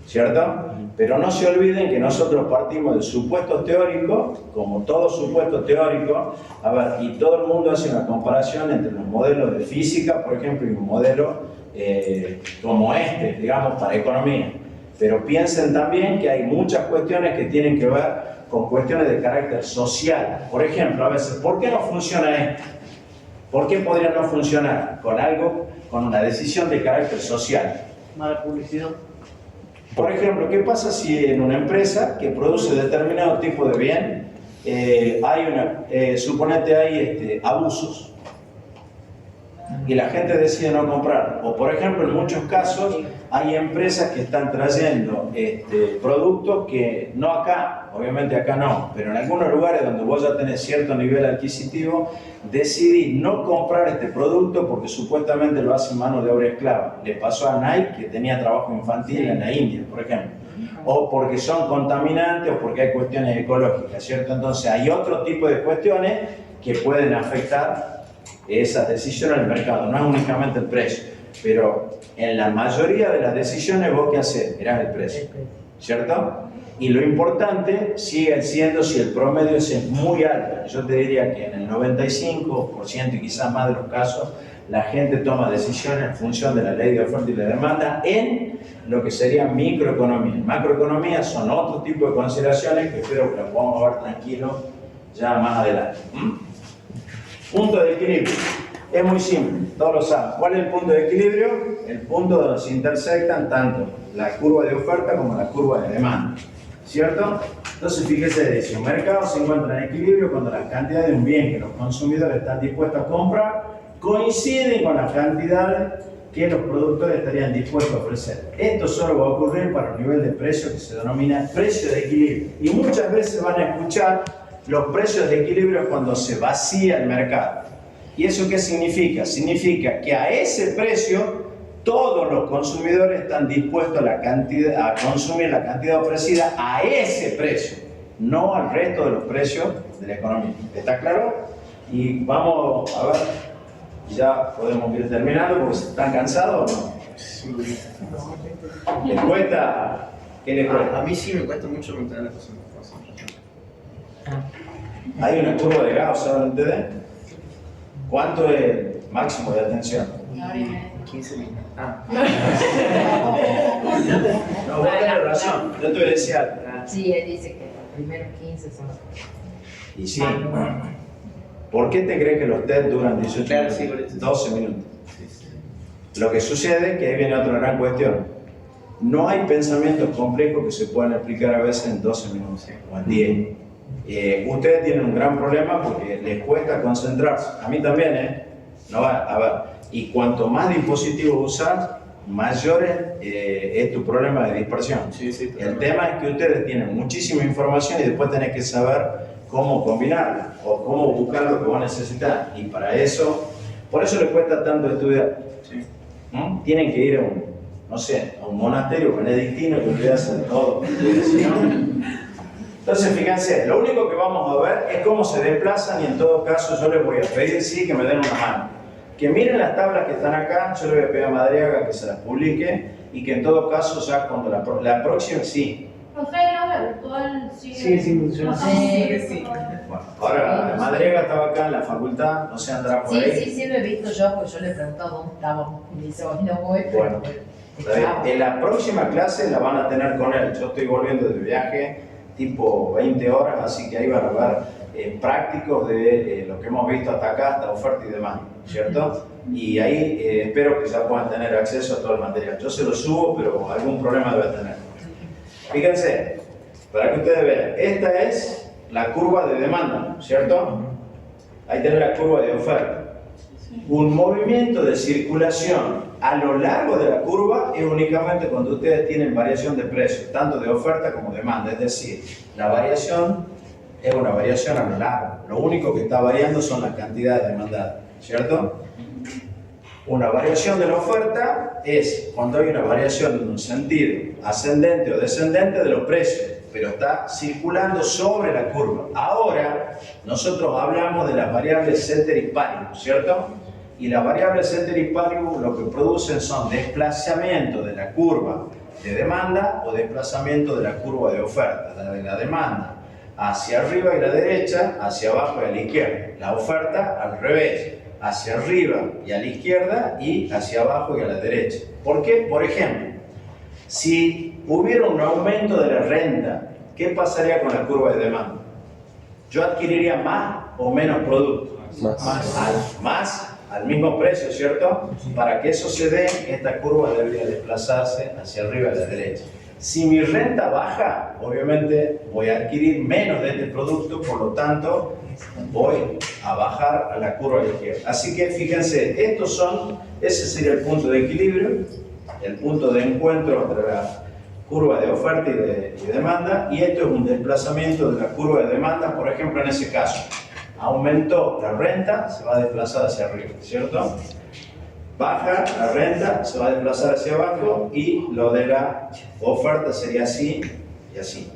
¿cierto? Pero no se olviden que nosotros partimos de supuestos teóricos, como todo supuesto teórico, a ver, y todo el mundo hace una comparación entre los modelos de física, por ejemplo, y un modelo como este, digamos, para economía. Pero piensen también que hay muchas cuestiones que tienen que ver con cuestiones de carácter social. Por ejemplo, a veces, ¿por qué no funciona esto? ¿Por qué podría no funcionar con algo, con una decisión de carácter social? Mala publicidad. Por ejemplo, ¿qué pasa si en una empresa que produce determinado tipo de bien suponete hay abusos y la gente decide no comprar? O por ejemplo, en muchos casos hay empresas que están trayendo productos que no acá, obviamente acá no, pero en algunos lugares donde vos ya tenés cierto nivel adquisitivo, decidís no comprar este producto porque supuestamente lo hace mano de obra esclava. Le pasó a Nike, que tenía trabajo infantil en la India, por ejemplo. O porque son contaminantes o porque hay cuestiones ecológicas, ¿cierto? Entonces hay otro tipo de cuestiones que pueden afectar esas decisiones del mercado, no es únicamente el precio. Pero en la mayoría de las decisiones vos qué haces, mirás el precio, ¿cierto? Y lo importante sigue siendo si el promedio es muy alto. Yo te diría que en el 95% y quizás más de los casos, la gente toma decisiones en función de la ley de oferta y de demanda en lo que sería microeconomía. Macroeconomía son otro tipo de consideraciones que espero que las podamos ver tranquilos ya más adelante. Punto de equilibrio. Es muy simple, todos lo saben. ¿Cuál es el punto de equilibrio? El punto donde se intersectan tanto la curva de oferta como la curva de demanda, ¿cierto? Entonces fíjese, si un mercado se encuentra en equilibrio cuando la cantidad de un bien que los consumidores están dispuestos a comprar coinciden con las cantidades que los productores estarían dispuestos a ofrecer. Esto solo va a ocurrir para un nivel de precio que se denomina precio de equilibrio. Y muchas veces van a escuchar los precios de equilibrio cuando se vacía el mercado. ¿Y eso qué significa? Significa que a ese precio todos los consumidores están dispuestos a consumir la cantidad ofrecida a ese precio, no al resto de los precios de la economía. ¿Está claro? Y vamos a ver, ya podemos ir terminando porque están cansados o no. ¿Les cuesta? ¿Qué les cuesta? A mí sí me cuesta mucho mantener la cosa. Hay una curva de Gauss, ¿saben ustedes? ¿Cuánto es el máximo de atención? 15 minutos. No, vos tenés razón. Yo te voy a decir algo. Sí, él dice que los primeros 15 son los... Y sí. ¿Por qué te crees que los TED duran 18 minutos? 12 minutos. Lo que sucede es que ahí viene otra gran cuestión. No hay pensamientos complejos que se puedan explicar a veces en 12 minutos o en 10. Ustedes tienen un gran problema porque les cuesta concentrarse. A mí también, No va, a ver. Y cuanto más dispositivos usas, mayor es tu problema de dispersión. El tema es que ustedes tienen muchísima información y después tenés que saber cómo combinarla o cómo buscar lo que vos necesitas. Y para eso, por eso les cuesta tanto estudiar. Tienen que ir a un, no sé, a un monasterio benedictino que olvidarse de todo. Entonces, fíjense, lo único que vamos a ver es cómo se desplazan y en todo caso yo les voy a pedir, sí, que me den una mano. Que miren las tablas que están acá, yo le voy a pedir a Madriaga que se las publique y que en todo caso ya cuando la próxima, sí. Profe, ¿la virtual sigue? Sí, funciona. Sí. Bueno, ahora Madriaga estaba acá en la facultad, no sé, andará por ahí. Sí, lo he visto yo, porque yo le he preguntado dónde estábamos. Y me dice, no voy, pero bueno, en la próxima clase la van a tener con él. Yo estoy volviendo de viaje tipo 20 horas, así que ahí van a ver prácticos de lo que hemos visto hasta acá, hasta oferta y demanda, ¿cierto? Y ahí espero que ya puedan tener acceso a todo el material. Yo se lo subo, pero algún problema debe tener. Fíjense, para que ustedes vean, esta es la curva de demanda, ¿cierto? Ahí tenés la curva de oferta. Un movimiento de circulación a lo largo de la curva es únicamente cuando ustedes tienen variación de precios, tanto de oferta como de demanda. Es decir, la variación es una variación a lo largo. Lo único que está variando son las cantidades demandadas, ¿cierto? Una variación de la oferta es cuando hay una variación en un sentido ascendente o descendente de los precios, pero está circulando sobre la curva. Ahora, nosotros hablamos de las variables ceteris paribus, ¿cierto? Y las variables ceteris paribus lo que producen son desplazamiento de la curva de demanda o desplazamiento de la curva de oferta, la de la demanda hacia arriba y la derecha, hacia abajo y a la izquierda. La oferta al revés, hacia arriba y a la izquierda y hacia abajo y a la derecha. ¿Por qué? Por ejemplo, si hubiera un aumento de la renta, ¿qué pasaría con la curva de demanda? Yo adquiriría más o menos producto. Más al mismo precio, ¿cierto? Para que eso se dé, esta curva debería desplazarse hacia arriba y a la derecha. Si mi renta baja, obviamente voy a adquirir menos de este producto, por lo tanto voy a bajar a la curva de la izquierda. Así que fíjense, ese sería el punto de equilibrio, el punto de encuentro entre la curva de oferta y de demanda, y esto es un desplazamiento de la curva de demanda. Por ejemplo, en ese caso, aumentó la renta, se va a desplazar hacia arriba, ¿cierto? Baja la renta, se va a desplazar hacia abajo, y lo de la oferta sería así y así.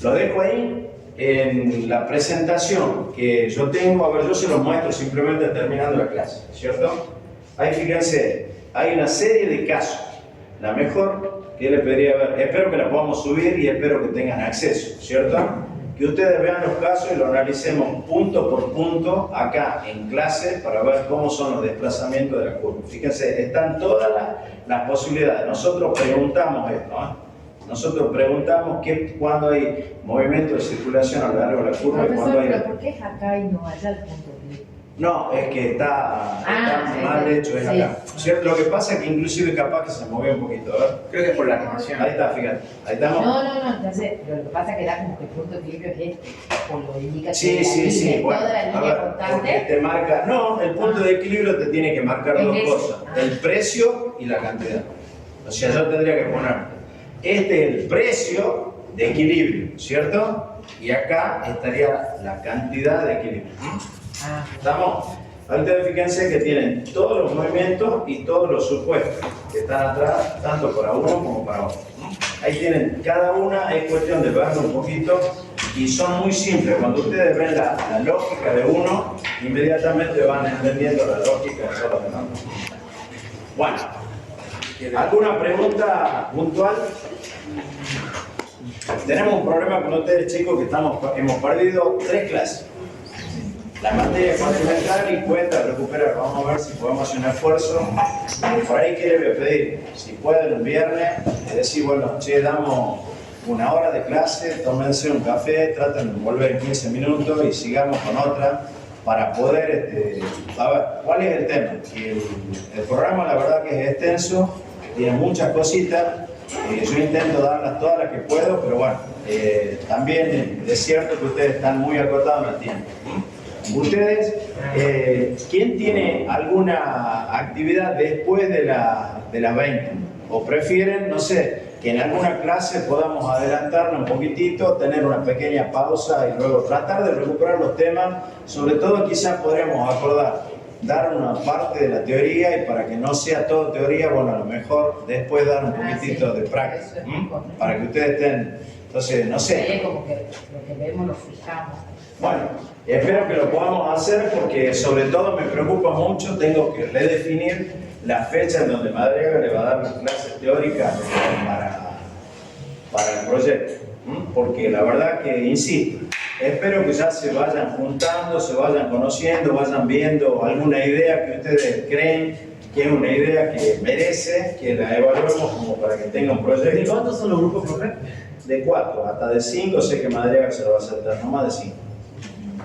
Lo dejo ahí en la presentación que yo tengo. A ver, yo se los muestro simplemente terminando la clase, ¿cierto? Ahí fíjense, hay una serie de casos. La mejor que le pediría ver, espero que la podamos subir y espero que tengan acceso, ¿cierto? Que ustedes vean los casos y lo analicemos punto por punto acá en clase para ver cómo son los desplazamientos de la curva. Fíjense, están todas las posibilidades. Nosotros preguntamos esto, ¿eh? Nosotros preguntamos cuando hay movimiento de circulación a lo largo de la curva. Profesor, y cuando hay... ¿pero por qué es acá y no allá el punto de... No, es que está mal hecho, es acá. ¿Cierto? Lo que pasa es que inclusive capaz que se movió un poquito, ¿verdad? Creo que es por la animación. Ahí está, fíjate. Ahí estamos. No, entonces, pero lo que pasa es que da como que el punto de equilibrio es este, o lo indica Sí, bueno, toda la a línea ver, constante. porque te marca, no, el punto de equilibrio te tiene que marcar dos cosas, el precio y la cantidad. O sea, yo tendría que poner, este es el precio de equilibrio, ¿cierto? Y acá estaría la cantidad de equilibrio. ¿Estamos? Ahorita fíjense que tienen todos los movimientos y todos los supuestos que están atrás, tanto para uno como para otro. Ahí tienen, cada una es cuestión de verlo un poquito y son muy simples. Cuando ustedes ven la lógica de uno, inmediatamente van entendiendo la lógica de todos los demás. Bueno, ¿alguna pregunta puntual? Tenemos un problema con ustedes, chicos, que hemos perdido 3 clases. La materia continental y cuesta recuperar. Vamos a ver si podemos hacer un esfuerzo. Por ahí, ¿qué les voy a pedir? Si pueden el viernes, decir, bueno, che, damos 1 hora de clase, tómense un café, traten de volver en 15 minutos y sigamos con otra para poder, a ver, ¿cuál es el tema? El programa, la verdad que es extenso, tiene muchas cositas. Yo intento darlas todas las que puedo, pero bueno, también es cierto que ustedes están muy acotados en el tiempo. Ustedes, ¿quién tiene alguna actividad después de las 20? ¿O prefieren, no sé, que en alguna clase podamos adelantarnos un poquitito, tener una pequeña pausa y luego tratar de recuperar los temas? Sobre todo quizás podremos acordar, dar una parte de la teoría y para que no sea todo teoría, bueno, a lo mejor después dar un poquitito de práctica, para que ustedes estén, entonces, no sé. Como que lo que vemos lo fijamos. Bueno, espero que lo podamos hacer porque sobre todo me preocupa mucho, tengo que redefinir la fecha en donde Madariaga le va a dar las clases teóricas para el proyecto, porque la verdad que, insisto, espero que ya se vayan juntando, se vayan conociendo, vayan viendo alguna idea que ustedes creen que es una idea que merece, que la evaluemos como para que tenga un proyecto. ¿De cuántos son los grupos, profe? de 4, hasta de 5 sé que Madariaga se lo va a aceptar, no más de 5.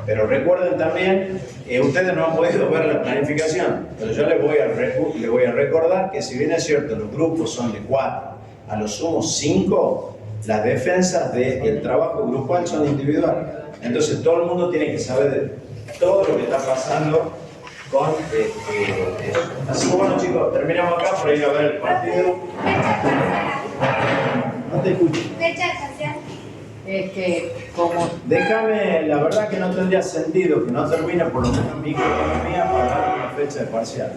Pero recuerden también, ustedes no han podido ver la planificación, pero yo les voy a recordar que si bien es cierto los grupos son de 4, a lo sumo 5, las defensas del trabajo grupal son individuales. Entonces todo el mundo tiene que saber de todo lo que está pasando con eso. Así que bueno chicos, terminamos acá por ir a ver el partido. No te escucho. Es que como... Déjame, la verdad que no tendría sentido que no termine por lo menos mi economía para dar una fecha de parcial.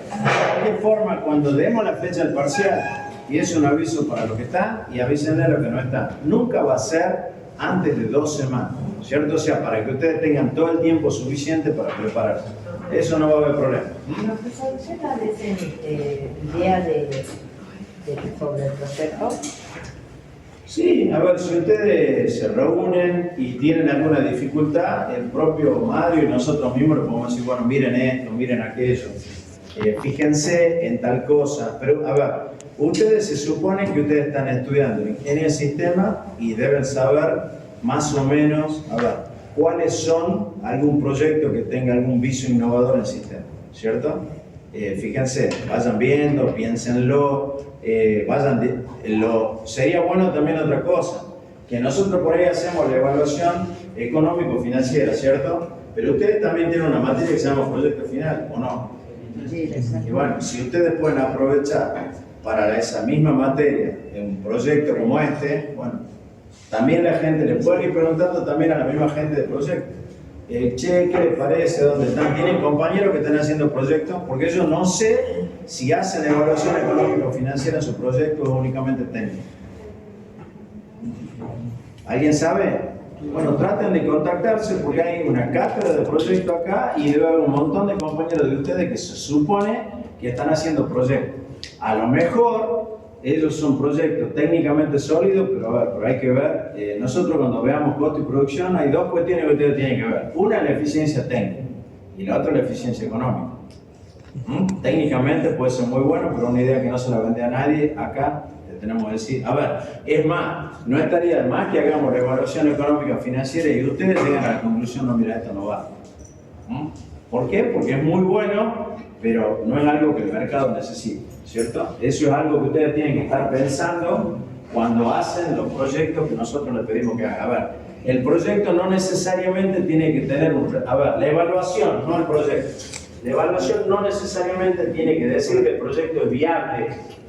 De qué forma, cuando demos la fecha del parcial, y es un aviso para lo que está y avísenle a lo que no está, nunca va a ser antes de 2 semanas, ¿cierto? O sea, para que ustedes tengan todo el tiempo suficiente para prepararse. Eso no va a haber problema. Profesor, ¿usted tal vez idea sobre el proyecto? Sí, a ver, si ustedes se reúnen y tienen alguna dificultad, el propio Mario y nosotros mismos le podemos decir, bueno, miren esto, miren aquello, fíjense en tal cosa, pero a ver, ustedes se supone que ustedes están estudiando ingeniería del sistema y deben saber más o menos, a ver, cuáles son algún proyecto que tenga algún viso innovador en el sistema, ¿cierto? Fíjense, vayan viendo, piénsenlo, sería bueno también otra cosa, que nosotros por ahí hacemos la evaluación económico-financiera, ¿cierto? Pero ustedes también tienen una materia que se llama proyecto final, ¿o no? Sí, exacto. Y bueno, si ustedes pueden aprovechar para esa misma materia en un proyecto como este, bueno, también la gente le puede ir preguntando también a la misma gente del proyecto. Che, ¿qué les parece? ¿Dónde están? ¿Tienen compañeros que están haciendo proyectos? Porque yo no sé si hacen evaluación económica o financiera en sus proyectos o únicamente técnicos. ¿Alguien sabe? Bueno, traten de contactarse porque hay una cátedra de proyecto acá y debe haber un montón de compañeros de ustedes que se supone que están haciendo proyectos. A lo mejor ellos son proyectos técnicamente sólidos, pero a ver, pero hay que ver, nosotros cuando veamos costo y producción hay 2 cuestiones que ustedes tienen que ver. Una es la eficiencia técnica y la otra es la eficiencia económica. Técnicamente puede ser muy bueno, pero una idea que no se la vende a nadie, acá le tenemos que decir, a ver, es más, no estaría de más que hagamos la evaluación económica financiera y ustedes llegan a la conclusión, no, mira, esto no va. ¿Por qué? Porque es muy bueno, pero no es algo que el mercado necesita, ¿cierto? Eso es algo que ustedes tienen que estar pensando cuando hacen los proyectos que nosotros les pedimos que hagan. A ver, el proyecto no necesariamente tiene que tener a ver, la evaluación, no el proyecto. La evaluación no necesariamente tiene que decir que el proyecto es viable.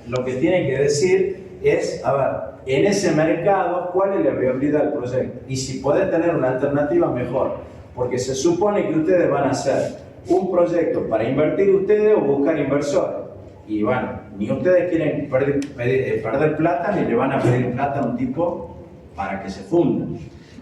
Lo que tiene que decir es, a ver, en ese mercado, ¿cuál es la viabilidad del proyecto? Y si puede tener una alternativa, mejor. Porque se supone que ustedes van a hacer un proyecto para invertir ustedes o buscar inversores. Y bueno, ni ustedes quieren perder plata, ni le van a pedir plata a un tipo para que se funda,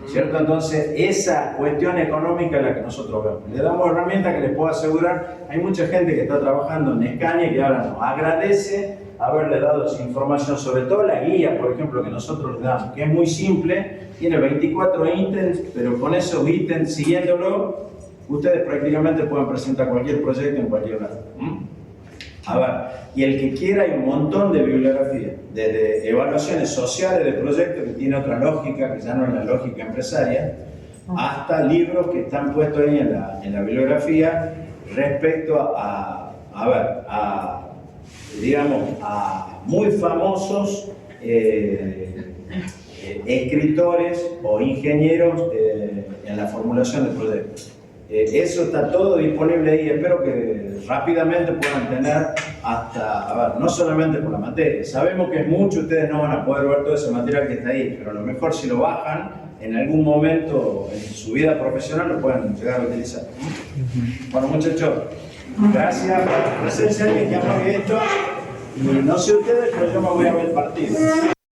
¿cierto? Entonces, esa cuestión económica es la que nosotros vemos. Le damos herramientas que les puedo asegurar. Hay mucha gente que está trabajando en Escaña y que ahora nos agradece haberle dado esa información, sobre todo la guía, por ejemplo, que nosotros le damos, que es muy simple, tiene 24 ítems, pero con esos ítems, siguiéndolo, ustedes prácticamente pueden presentar cualquier proyecto en cualquier lado. A ver, y el que quiera, hay un montón de bibliografía, desde evaluaciones sociales de proyectos que tiene otra lógica, que ya no es la lógica empresaria, hasta libros que están puestos ahí en la bibliografía respecto digamos, a muy famosos escritores o ingenieros en la formulación de proyectos. Eso está todo disponible ahí, espero que rápidamente puedan tener hasta, a ver, no solamente por la materia, sabemos que es mucho, ustedes no van a poder ver todo ese material que está ahí, pero a lo mejor si lo bajan, en algún momento en su vida profesional lo pueden llegar a utilizar. Bueno muchachos, gracias por la presencia, que ya esto, y no sé ustedes, pero yo me voy a ver el partido.